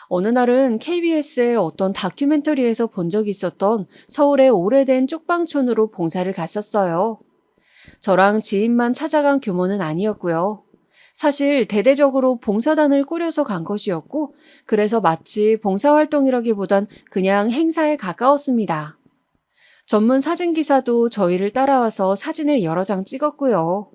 어느 날은 KBS의 어떤 다큐멘터리에서 본 적이 있었던 서울의 오래된 쪽방촌으로 봉사를 갔었어요. 저랑 지인만 찾아간 규모는 아니었고요. 사실 대대적으로 봉사단을 꾸려서 간 것이었고 그래서 마치 봉사활동이라기보단 그냥 행사에 가까웠습니다. 전문 사진기사도 저희를 따라와서 사진을 여러 장 찍었고요.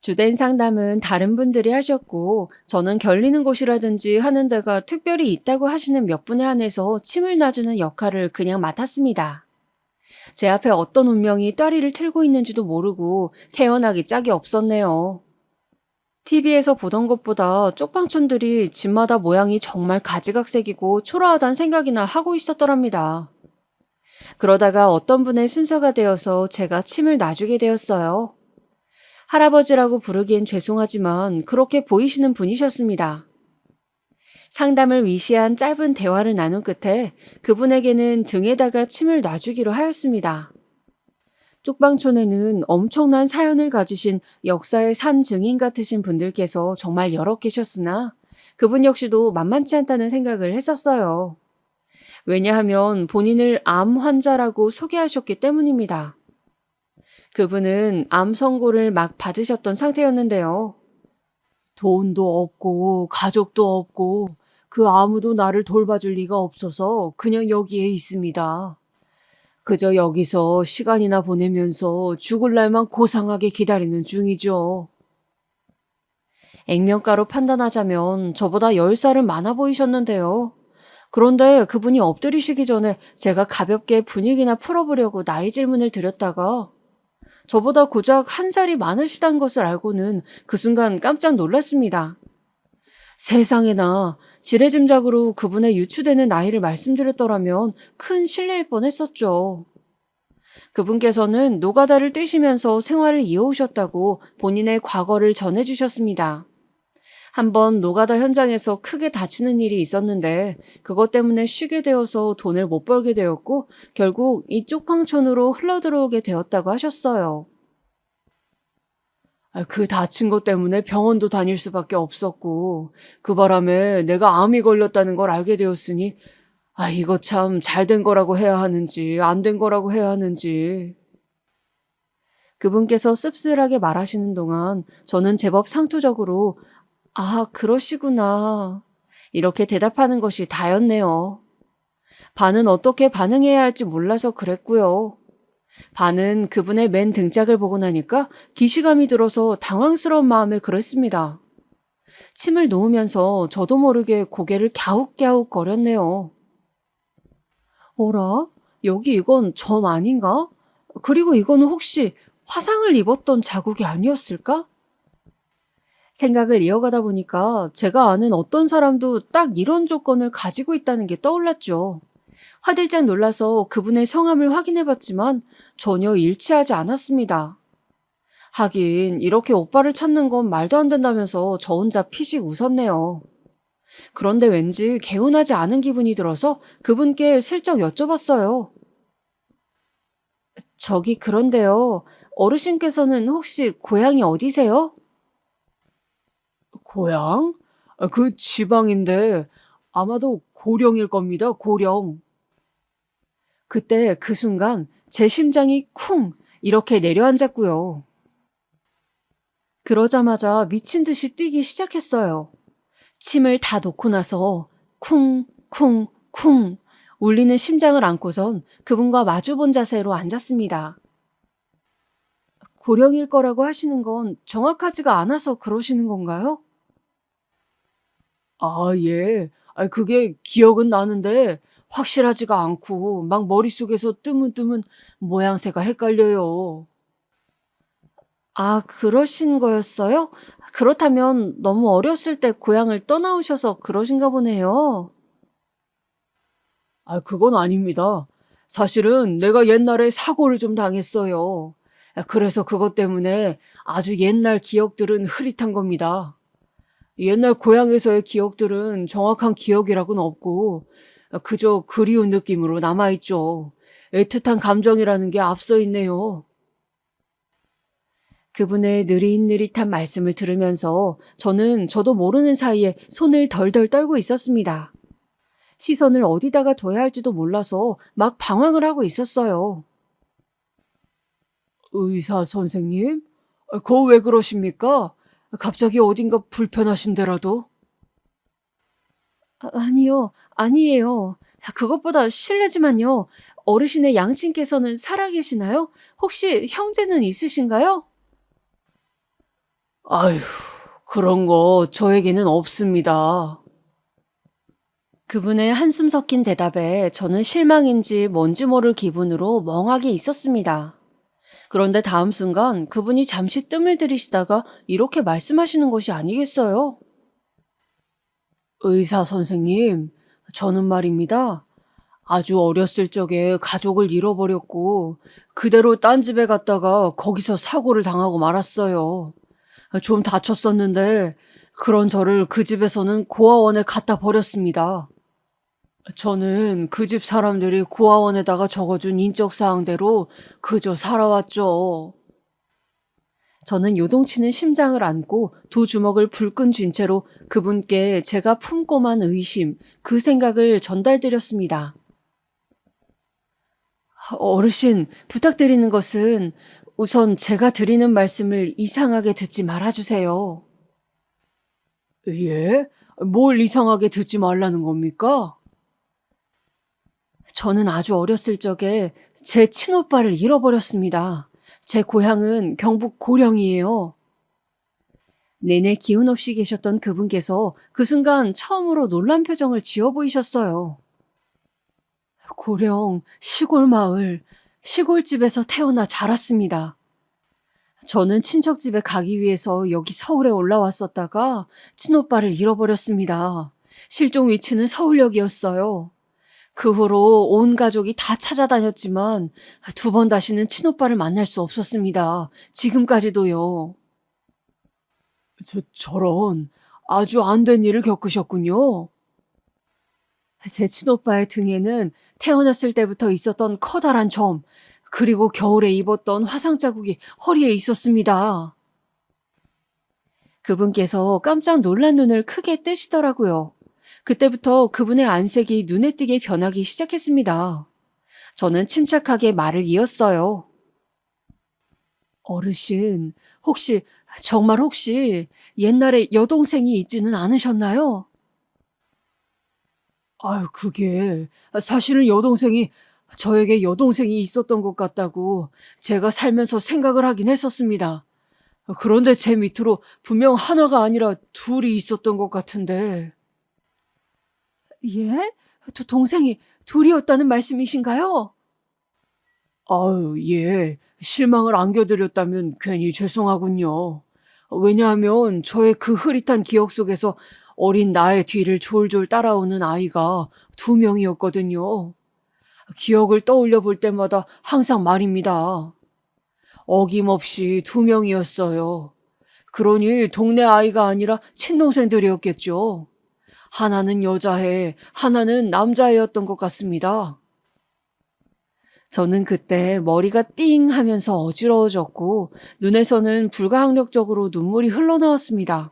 주된 상담은 다른 분들이 하셨고 저는 결리는 곳이라든지 하는 데가 특별히 있다고 하시는 몇 분에 한해서 침을 놔주는 역할을 그냥 맡았습니다. 제 앞에 어떤 운명이 따리를 틀고 있는지도 모르고 태어나기 짝이 없었네요. TV에서 보던 것보다 쪽방촌들이 집마다 모양이 정말 가지각색이고 초라하단 생각이나 하고 있었더랍니다. 그러다가 어떤 분의 순서가 되어서 제가 침을 놔주게 되었어요. 할아버지라고 부르기엔 죄송하지만 그렇게 보이시는 분이셨습니다. 상담을 위시한 짧은 대화를 나눈 끝에 그분에게는 등에다가 침을 놔주기로 하였습니다. 쪽방촌에는 엄청난 사연을 가지신 역사의 산 증인 같으신 분들께서 정말 여러 계셨으나 그분 역시도 만만치 않다는 생각을 했었어요. 왜냐하면 본인을 암 환자라고 소개하셨기 때문입니다. 그분은 암 선고를 막 받으셨던 상태였는데요. 돈도 없고 가족도 없고 그 아무도 나를 돌봐줄 리가 없어서 그냥 여기에 있습니다. 그저 여기서 시간이나 보내면서 죽을 날만 고상하게 기다리는 중이죠. 액면가로 판단하자면 저보다 10살은 많아 보이셨는데요. 그런데 그분이 엎드리시기 전에 제가 가볍게 분위기나 풀어보려고 나이 질문을 드렸다가 저보다 고작 1살이 많으시다는 것을 알고는 그 순간 깜짝 놀랐습니다. 세상에나 지레짐작으로 그분의 유추되는 나이를 말씀드렸더라면 큰 실례일 뻔했었죠. 그분께서는 노가다를 뛰시면서 생활을 이어오셨다고 본인의 과거를 전해주셨습니다. 한번 노가다 현장에서 크게 다치는 일이 있었는데 그것 때문에 쉬게 되어서 돈을 못 벌게 되었고 결국 이쪽 방촌으로 흘러들어오게 되었다고 하셨어요. 그 다친 것 때문에 병원도 다닐 수밖에 없었고 그 바람에 내가 암이 걸렸다는 걸 알게 되었으니 이거 참 잘 된 거라고 해야 하는지 안 된 거라고 해야 하는지. 그분께서 씁쓸하게 말하시는 동안 저는 제법 상투적으로 그러시구나. 이렇게 대답하는 것이 다였네요. 반은 어떻게 반응해야 할지 몰라서 그랬고요. 반은 그분의 맨 등짝을 보고 나니까 기시감이 들어서 당황스러운 마음에 그랬습니다. 침을 놓으면서 저도 모르게 고개를 갸웃갸웃 거렸네요. 어라? 여기 이건 점 아닌가? 그리고 이거는 혹시 화상을 입었던 자국이 아니었을까? 생각을 이어가다 보니까 제가 아는 어떤 사람도 딱 이런 조건을 가지고 있다는 게 떠올랐죠. 화들짝 놀라서 그분의 성함을 확인해봤지만 전혀 일치하지 않았습니다. 하긴 이렇게 오빠를 찾는 건 말도 안 된다면서 저 혼자 피식 웃었네요. 그런데 왠지 개운하지 않은 기분이 들어서 그분께 슬쩍 여쭤봤어요. 저기 그런데요. 어르신께서는 혹시 고향이 어디세요? 고향? 그 지방인데 아마도 고령일 겁니다. 고령. 그때 그 순간 제 심장이 쿵 이렇게 내려앉았고요. 그러자마자 미친 듯이 뛰기 시작했어요. 침을 다 놓고 나서 쿵, 쿵, 쿵 울리는 심장을 안고선 그분과 마주본 자세로 앉았습니다. 고령일 거라고 하시는 건 정확하지가 않아서 그러시는 건가요? 예. 그게 기억은 나는데 확실하지가 않고 막 머릿속에서 뜨문뜨문 모양새가 헷갈려요. 그러신 거였어요? 그렇다면 너무 어렸을 때 고향을 떠나오셔서 그러신가 보네요. 그건 아닙니다. 사실은 내가 옛날에 사고를 좀 당했어요. 그래서 그것 때문에 아주 옛날 기억들은 흐릿한 겁니다. 옛날 고향에서의 기억들은 정확한 기억이라고는 없고 그저 그리운 느낌으로 남아있죠. 애틋한 감정이라는 게 앞서 있네요. 그분의 느릿느릿한 말씀을 들으면서 저는 저도 모르는 사이에 손을 덜덜 떨고 있었습니다. 시선을 어디다가 둬야 할지도 몰라서 막 방황을 하고 있었어요. 의사 선생님? 그거 왜 그러십니까? 갑자기 어딘가 불편하신데라도? 아니요, 아니에요. 그것보다 실례지만요. 어르신의 양친께서는 살아계시나요? 혹시 형제는 있으신가요? 아휴, 그런 거 저에게는 없습니다. 그분의 한숨 섞인 대답에 저는 실망인지 뭔지 모를 기분으로 멍하게 있었습니다. 그런데 다음 순간 그분이 잠시 뜸을 들이시다가 이렇게 말씀하시는 것이 아니겠어요? 의사 선생님, 저는 말입니다. 아주 어렸을 적에 가족을 잃어버렸고 그대로 딴 집에 갔다가 거기서 사고를 당하고 말았어요. 좀 다쳤었는데 그런 저를 그 집에서는 고아원에 갖다 버렸습니다. 저는 그 집 사람들이 고아원에다가 적어준 인적사항대로 그저 살아왔죠. 저는 요동치는 심장을 안고 두 주먹을 불끈 쥔 채로 그분께 제가 품고만 의심, 그 생각을 전달드렸습니다. 어르신, 부탁드리는 것은 우선 제가 드리는 말씀을 이상하게 듣지 말아주세요. 예? 뭘 이상하게 듣지 말라는 겁니까? 저는 아주 어렸을 적에 제 친오빠를 잃어버렸습니다. 제 고향은 경북 고령이에요. 내내 기운 없이 계셨던 그분께서 그 순간 처음으로 놀란 표정을 지어 보이셨어요. 고령, 시골 마을, 시골집에서 태어나 자랐습니다. 저는 친척집에 가기 위해서 여기 서울에 올라왔었다가 친오빠를 잃어버렸습니다. 실종 위치는 서울역이었어요. 그 후로 온 가족이 다 찾아다녔지만 두 번 다시는 친오빠를 만날 수 없었습니다. 지금까지도요. 저런 아주 안 된 일을 겪으셨군요. 제 친오빠의 등에는 태어났을 때부터 있었던 커다란 점, 그리고 겨울에 입었던 화상 자국이 허리에 있었습니다. 그분께서 깜짝 놀란 눈을 크게 뜨시더라고요. 그때부터 그분의 안색이 눈에 띄게 변하기 시작했습니다. 저는 침착하게 말을 이었어요. 어르신, 정말 혹시 옛날에 여동생이 있지는 않으셨나요? 아유, 그게 사실은 저에게 여동생이 있었던 것 같다고 제가 살면서 생각을 하긴 했었습니다. 그런데 제 밑으로 분명 하나가 아니라 둘이 있었던 것 같은데. 예? 동생이 둘이었다는 말씀이신가요? 아유, 예. 실망을 안겨드렸다면 괜히 죄송하군요. 왜냐하면 저의 그 흐릿한 기억 속에서 어린 나의 뒤를 졸졸 따라오는 아이가 두 명이었거든요. 기억을 떠올려 볼 때마다 항상 말입니다. 어김없이 두 명이었어요. 그러니 동네 아이가 아니라 친동생들이었겠죠. 하나는 여자애, 하나는 남자애였던 것 같습니다. 저는 그때 머리가 띵 하면서 어지러워졌고 눈에서는 불가항력적으로 눈물이 흘러나왔습니다.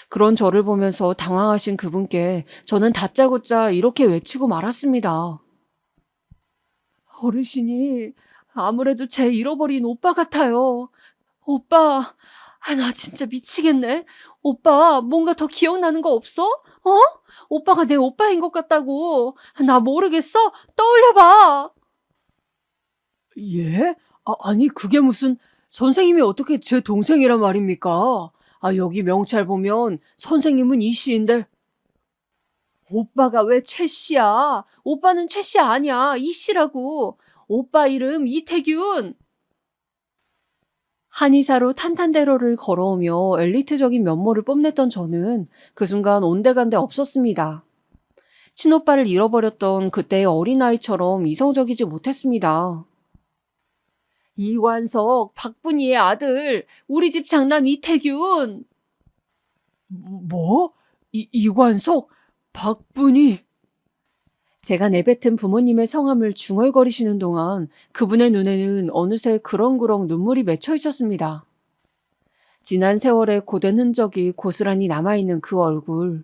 그런 저를 보면서 당황하신 그분께 저는 다짜고짜 이렇게 외치고 말았습니다. 어르신이 아무래도 제 잃어버린 오빠 같아요. 오빠, 나 진짜 미치겠네. 오빠, 뭔가 더 기억나는 거 없어? 어? 오빠가 내 오빠인 것 같다고. 나 모르겠어? 떠올려봐. 예? 아니, 그게 무슨, 선생님이 어떻게 제 동생이란 말입니까? 여기 명찰 보면 선생님은 이 씨인데. 오빠가 왜 최 씨야? 오빠는 최 씨 아니야. 이 씨라고. 오빠 이름 이태균. 한의사로 탄탄대로를 걸어오며 엘리트적인 면모를 뽐냈던 저는 그 순간 온데간데 없었습니다. 친오빠를 잃어버렸던 그때의 어린아이처럼 이성적이지 못했습니다. 이관석, 박분이의 아들, 우리 집 장남 이태균. 뭐? 이관석? 박분이? 제가 내뱉은 부모님의 성함을 중얼거리시는 동안 그분의 눈에는 어느새 그렁그렁 눈물이 맺혀 있었습니다. 지난 세월의 고된 흔적이 고스란히 남아있는 그 얼굴,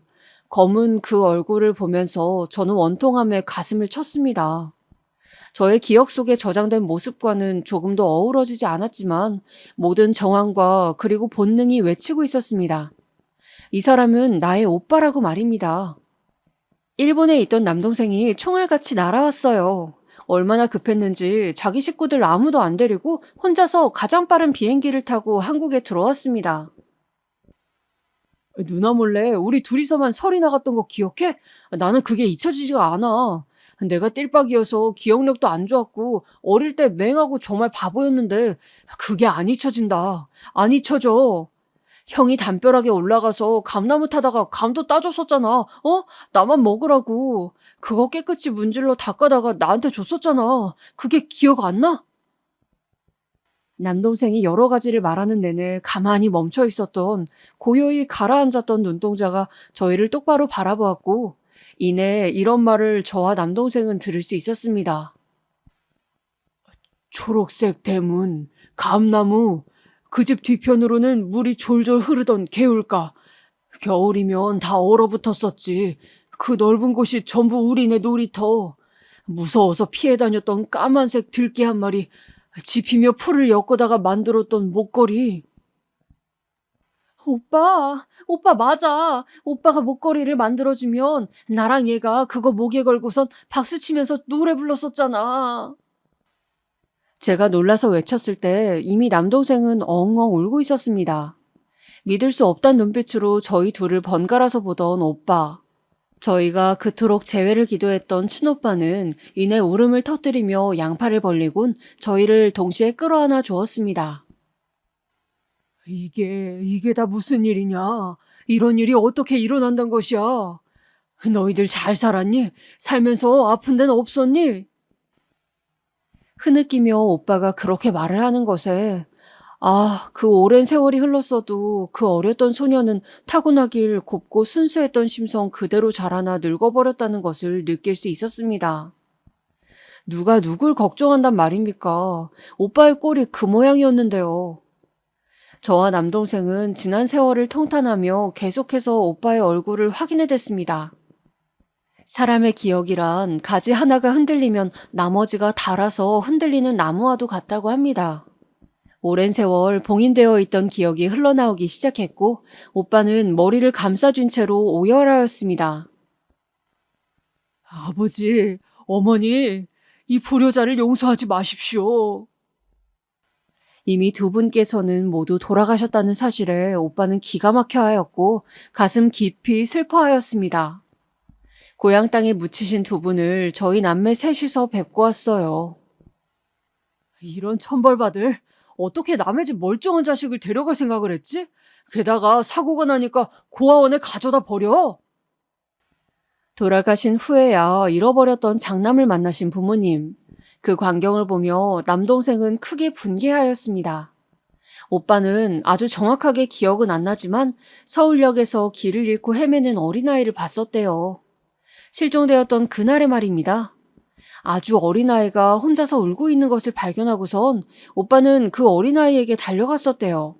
검은 그 얼굴을 보면서 저는 원통함에 가슴을 쳤습니다. 저의 기억 속에 저장된 모습과는 조금도 어우러지지 않았지만 모든 정황과 그리고 본능이 외치고 있었습니다. 이 사람은 나의 오빠라고 말입니다. 일본에 있던 남동생이 총알같이 날아왔어요. 얼마나 급했는지 자기 식구들 아무도 안 데리고 혼자서 가장 빠른 비행기를 타고 한국에 들어왔습니다. 누나 몰래 우리 둘이서만 설이 나갔던 거 기억해? 나는 그게 잊혀지지가 않아. 내가 띨박이어서 기억력도 안 좋았고 어릴 때 맹하고 정말 바보였는데 그게 안 잊혀진다. 안 잊혀져. 형이 담벼락에 올라가서 감나무 타다가 감도 따줬었잖아. 나만 먹으라고. 그거 깨끗이 문질러 닦아다가 나한테 줬었잖아. 그게 기억 안 나? 남동생이 여러 가지를 말하는 내내 가만히 멈춰 있었던 고요히 가라앉았던 눈동자가 저희를 똑바로 바라보았고 이내 이런 말을 저와 남동생은 들을 수 있었습니다. 초록색 대문, 감나무, 그 집 뒤편으로는 물이 졸졸 흐르던 개울가. 겨울이면 다 얼어붙었었지. 그 넓은 곳이 전부 우리네 놀이터. 무서워서 피해 다녔던 까만색 들개 한 마리, 지피며 풀을 엮어다가 만들었던 목걸이. 오빠 맞아. 오빠가 목걸이를 만들어주면 나랑 얘가 그거 목에 걸고선 박수치면서 노래 불렀었잖아. 제가 놀라서 외쳤을 때 이미 남동생은 엉엉 울고 있었습니다. 믿을 수 없단 눈빛으로 저희 둘을 번갈아서 보던 오빠. 저희가 그토록 재회를 기도했던 친오빠는 이내 울음을 터뜨리며 양팔을 벌리곤 저희를 동시에 끌어안아 주었습니다. 이게 다 무슨 일이냐? 이런 일이 어떻게 일어난단 것이야? 너희들 잘 살았니? 살면서 아픈 데는 없었니? 흐느끼며 오빠가 그렇게 말을 하는 것에 그 오랜 세월이 흘렀어도 그 어렸던 소녀는 타고나길 곱고 순수했던 심성 그대로 자라나 늙어버렸다는 것을 느낄 수 있었습니다. 누가 누굴 걱정한단 말입니까? 오빠의 꼴이 그 모양이었는데요. 저와 남동생은 지난 세월을 통탄하며 계속해서 오빠의 얼굴을 확인해댔습니다. 사람의 기억이란 가지 하나가 흔들리면 나머지가 닳아서 흔들리는 나무와도 같다고 합니다. 오랜 세월 봉인되어 있던 기억이 흘러나오기 시작했고 오빠는 머리를 감싸준 채로 오열하였습니다. 아버지, 어머니, 이 불효자를 용서하지 마십시오. 이미 두 분께서는 모두 돌아가셨다는 사실에 오빠는 기가 막혀 하였고 가슴 깊이 슬퍼하였습니다. 고향 땅에 묻히신 두 분을 저희 남매 셋이서 뵙고 왔어요. 이런 천벌받을 어떻게 남의 집 멀쩡한 자식을 데려갈 생각을 했지? 게다가 사고가 나니까 고아원에 가져다 버려. 돌아가신 후에야 잃어버렸던 장남을 만나신 부모님. 그 광경을 보며 남동생은 크게 분개하였습니다. 오빠는 아주 정확하게 기억은 안 나지만 서울역에서 길을 잃고 헤매는 어린아이를 봤었대요. 실종되었던 그날의 말입니다. 아주 어린아이가 혼자서 울고 있는 것을 발견하고선 오빠는 그 어린아이에게 달려갔었대요.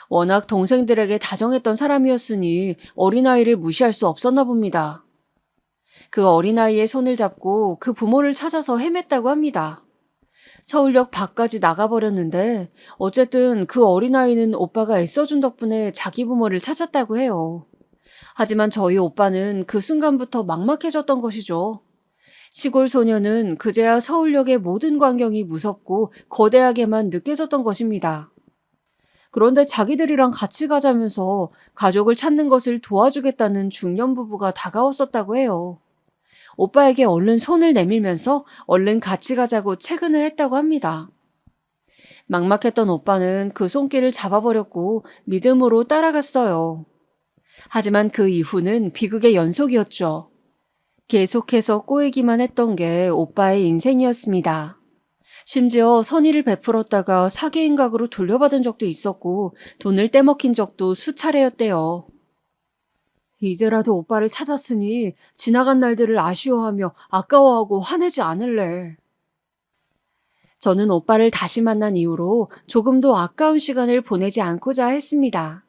워낙 동생들에게 다정했던 사람이었으니 어린아이를 무시할 수 없었나 봅니다. 그 어린아이의 손을 잡고 그 부모를 찾아서 헤맸다고 합니다. 서울역 밖까지 나가버렸는데 어쨌든 그 어린아이는 오빠가 애써준 덕분에 자기 부모를 찾았다고 해요. 하지만 저희 오빠는 그 순간부터 막막해졌던 것이죠. 시골 소녀는 그제야 서울역의 모든 광경이 무섭고 거대하게만 느껴졌던 것입니다. 그런데 자기들이랑 같이 가자면서 가족을 찾는 것을 도와주겠다는 중년 부부가 다가왔었다고 해요. 오빠에게 얼른 손을 내밀면서 얼른 같이 가자고 채근을 했다고 합니다. 막막했던 오빠는 그 손길을 잡아버렸고 믿음으로 따라갔어요. 하지만 그 이후는 비극의 연속이었죠. 계속해서 꼬이기만 했던 게 오빠의 인생이었습니다. 심지어 선의를 베풀었다가 사기행각으로 돌려받은 적도 있었고 돈을 떼먹힌 적도 수차례였대요. 이제라도 오빠를 찾았으니 지나간 날들을 아쉬워하며 아까워하고 화내지 않을래. 저는 오빠를 다시 만난 이후로 조금도 아까운 시간을 보내지 않고자 했습니다.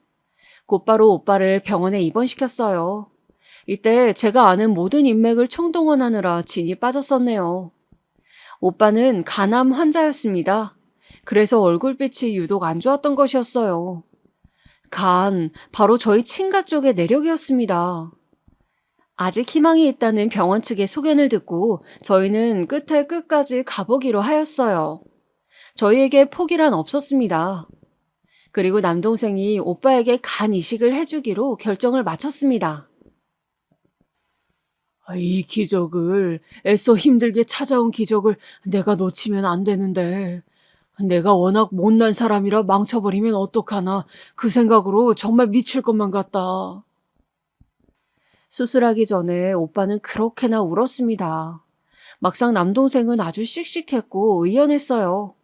곧바로 오빠를 병원에 입원시켰어요. 이때 제가 아는 모든 인맥을 총동원하느라 진이 빠졌었네요. 오빠는 간암 환자였습니다. 그래서 얼굴빛이 유독 안 좋았던 것이었어요. 바로 저희 친가 쪽의 내력이었습니다. 아직 희망이 있다는 병원 측의 소견을 듣고 저희는 끝에 끝까지 가보기로 하였어요. 저희에게 포기란 없었습니다. 그리고 남동생이 오빠에게 간 이식을 해주기로 결정을 마쳤습니다. 이 기적을, 애써 힘들게 찾아온 기적을 내가 놓치면 안 되는데, 내가 워낙 못난 사람이라 망쳐버리면 어떡하나 그 생각으로 정말 미칠 것만 같다. 수술하기 전에 오빠는 그렇게나 울었습니다. 막상 남동생은 아주 씩씩했고 의연했어요.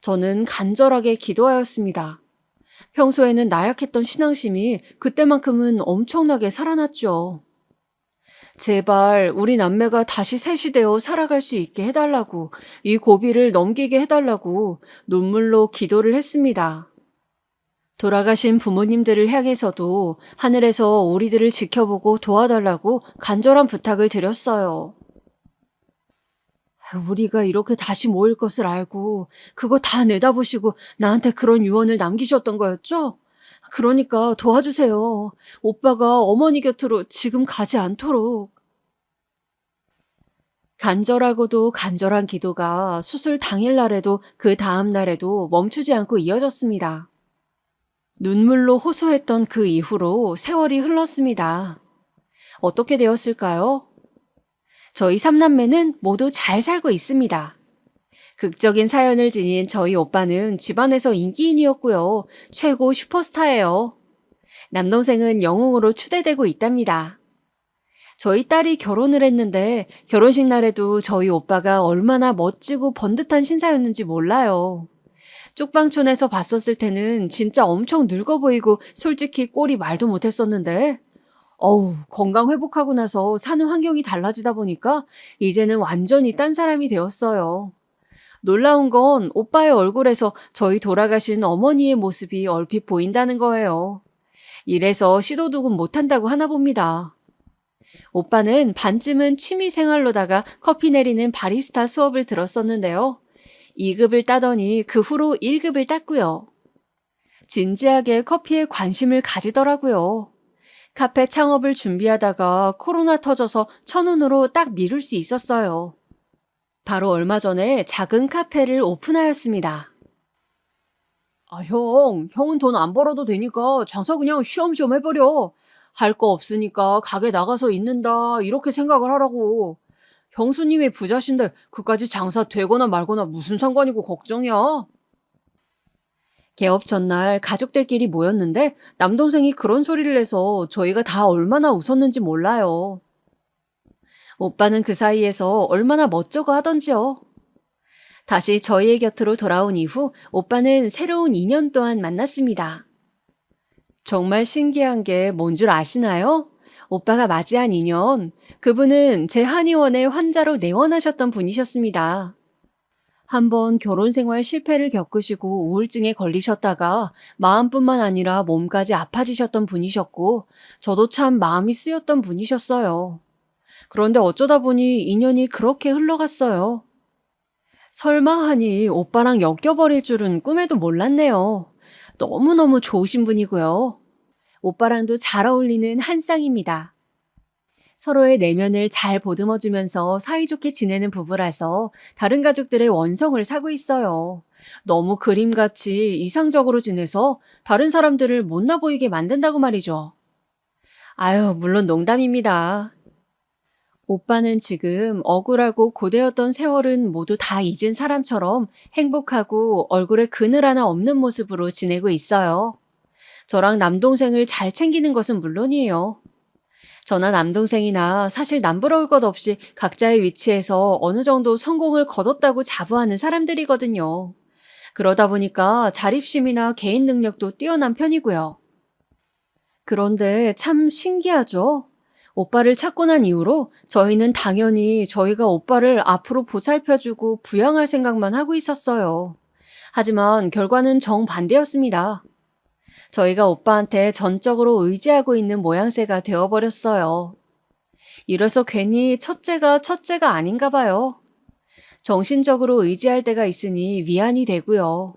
저는 간절하게 기도하였습니다. 평소에는 나약했던 신앙심이 그때만큼은 엄청나게 살아났죠. 제발 우리 남매가 다시 셋이 되어 살아갈 수 있게 해달라고, 이 고비를 넘기게 해달라고 눈물로 기도를 했습니다. 돌아가신 부모님들을 향해서도 하늘에서 우리들을 지켜보고 도와달라고 간절한 부탁을 드렸어요. 우리가 이렇게 다시 모일 것을 알고 그거 다 내다보시고 나한테 그런 유언을 남기셨던 거였죠? 그러니까 도와주세요. 오빠가 어머니 곁으로 지금 가지 않도록. 간절하고도 간절한 기도가 수술 당일날에도 그 다음날에도 멈추지 않고 이어졌습니다. 눈물로 호소했던 그 이후로 세월이 흘렀습니다. 어떻게 되었을까요? 저희 삼남매는 모두 잘 살고 있습니다. 극적인 사연을 지닌 저희 오빠는 집안에서 인기인이었고요. 최고 슈퍼스타예요. 남동생은 영웅으로 추대되고 있답니다. 저희 딸이 결혼을 했는데 결혼식 날에도 저희 오빠가 얼마나 멋지고 번듯한 신사였는지 몰라요. 쪽방촌에서 봤었을 때는 진짜 엄청 늙어 보이고 솔직히 꼴이 말도 못했었는데 건강 회복하고 나서 사는 환경이 달라지다 보니까 이제는 완전히 딴 사람이 되었어요. 놀라운 건 오빠의 얼굴에서 저희 돌아가신 어머니의 모습이 얼핏 보인다는 거예요. 이래서 시도두금 못한다고 하나 봅니다. 오빠는 반쯤은 취미 생활로다가 커피 내리는 바리스타 수업을 들었었는데요. 2급을 따더니 그 후로 1급을 땄고요. 진지하게 커피에 관심을 가지더라고요. 카페 창업을 준비하다가 코로나 터져서 천운으로 딱 미룰 수 있었어요. 바로 얼마 전에 작은 카페를 오픈하였습니다. 형은 돈 안 벌어도 되니까 장사 그냥 쉬엄쉬엄 해버려. 할 거 없으니까 가게 나가서 있는다 이렇게 생각을 하라고. 형수님이 부자신데 그까지 장사 되거나 말거나 무슨 상관이고 걱정이야. 개업 전날 가족들끼리 모였는데 남동생이 그런 소리를 내서 저희가 다 얼마나 웃었는지 몰라요. 오빠는 그 사이에서 얼마나 멋쩍어 하던지요. 다시 저희의 곁으로 돌아온 이후 오빠는 새로운 인연 또한 만났습니다. 정말 신기한 게 뭔 줄 아시나요? 오빠가 맞이한 인연, 그분은 제 한의원의 환자로 내원하셨던 분이셨습니다. 한번 결혼 생활 실패를 겪으시고 우울증에 걸리셨다가 마음뿐만 아니라 몸까지 아파지셨던 분이셨고 저도 참 마음이 쓰였던 분이셨어요. 그런데 어쩌다 보니 인연이 그렇게 흘러갔어요. 설마 하니 오빠랑 엮여버릴 줄은 꿈에도 몰랐네요. 너무너무 좋으신 분이고요. 오빠랑도 잘 어울리는 한 쌍입니다. 서로의 내면을 잘 보듬어주면서 사이좋게 지내는 부부라서 다른 가족들의 원성을 사고 있어요. 너무 그림같이 이상적으로 지내서 다른 사람들을 못나 보이게 만든다고 말이죠. 물론 농담입니다. 오빠는 지금 억울하고 고되었던 세월은 모두 다 잊은 사람처럼 행복하고 얼굴에 그늘 하나 없는 모습으로 지내고 있어요. 저랑 남동생을 잘 챙기는 것은 물론이에요. 저나 남동생이나 사실 남부러울 것 없이 각자의 위치에서 어느 정도 성공을 거뒀다고 자부하는 사람들이거든요. 그러다 보니까 자립심이나 개인 능력도 뛰어난 편이고요. 그런데 참 신기하죠? 오빠를 찾고 난 이후로 저희는 당연히 저희가 오빠를 앞으로 보살펴주고 부양할 생각만 하고 있었어요. 하지만 결과는 정반대였습니다. 저희가 오빠한테 전적으로 의지하고 있는 모양새가 되어버렸어요. 이래서 괜히 첫째가 아닌가 봐요. 정신적으로 의지할 때가 있으니 위안이 되고요.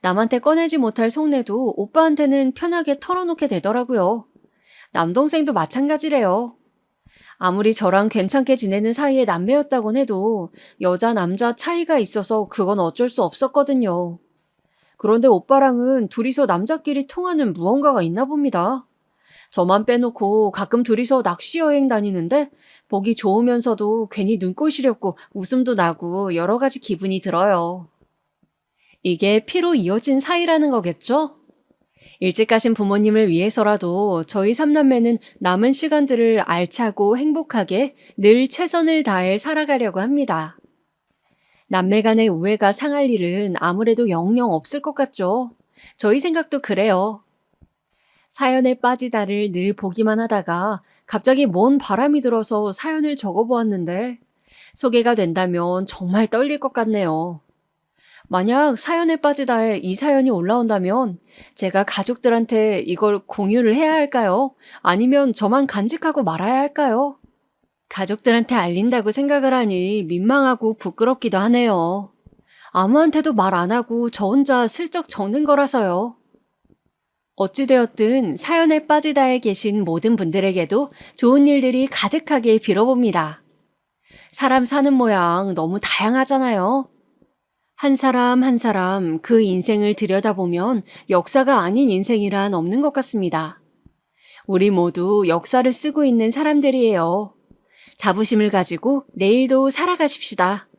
남한테 꺼내지 못할 속내도 오빠한테는 편하게 털어놓게 되더라고요. 남동생도 마찬가지래요. 아무리 저랑 괜찮게 지내는 사이의 남매였다곤 해도 여자, 남자 차이가 있어서 그건 어쩔 수 없었거든요. 그런데 오빠랑은 둘이서 남자끼리 통하는 무언가가 있나 봅니다. 저만 빼놓고 가끔 둘이서 낚시 여행 다니는데 보기 좋으면서도 괜히 눈꼴 시렵고 웃음도 나고 여러 가지 기분이 들어요. 이게 피로 이어진 사이라는 거겠죠? 일찍 가신 부모님을 위해서라도 저희 삼남매는 남은 시간들을 알차고 행복하게 늘 최선을 다해 살아가려고 합니다. 남매 간의 우애가 상할 일은 아무래도 영영 없을 것 같죠? 저희 생각도 그래요. 사연에 빠지다를 늘 보기만 하다가 갑자기 뭔 바람이 들어서 사연을 적어보았는데 소개가 된다면 정말 떨릴 것 같네요. 만약 사연에 빠지다에 이 사연이 올라온다면 제가 가족들한테 이걸 공유를 해야 할까요? 아니면 저만 간직하고 말아야 할까요? 가족들한테 알린다고 생각을 하니 민망하고 부끄럽기도 하네요. 아무한테도 말 안 하고 저 혼자 슬쩍 적는 거라서요. 어찌되었든 사연에 빠지다에 계신 모든 분들에게도 좋은 일들이 가득하길 빌어봅니다. 사람 사는 모양 너무 다양하잖아요. 한 사람 한 사람 그 인생을 들여다보면 역사가 아닌 인생이란 없는 것 같습니다. 우리 모두 역사를 쓰고 있는 사람들이에요. 자부심을 가지고 내일도 살아가십시다.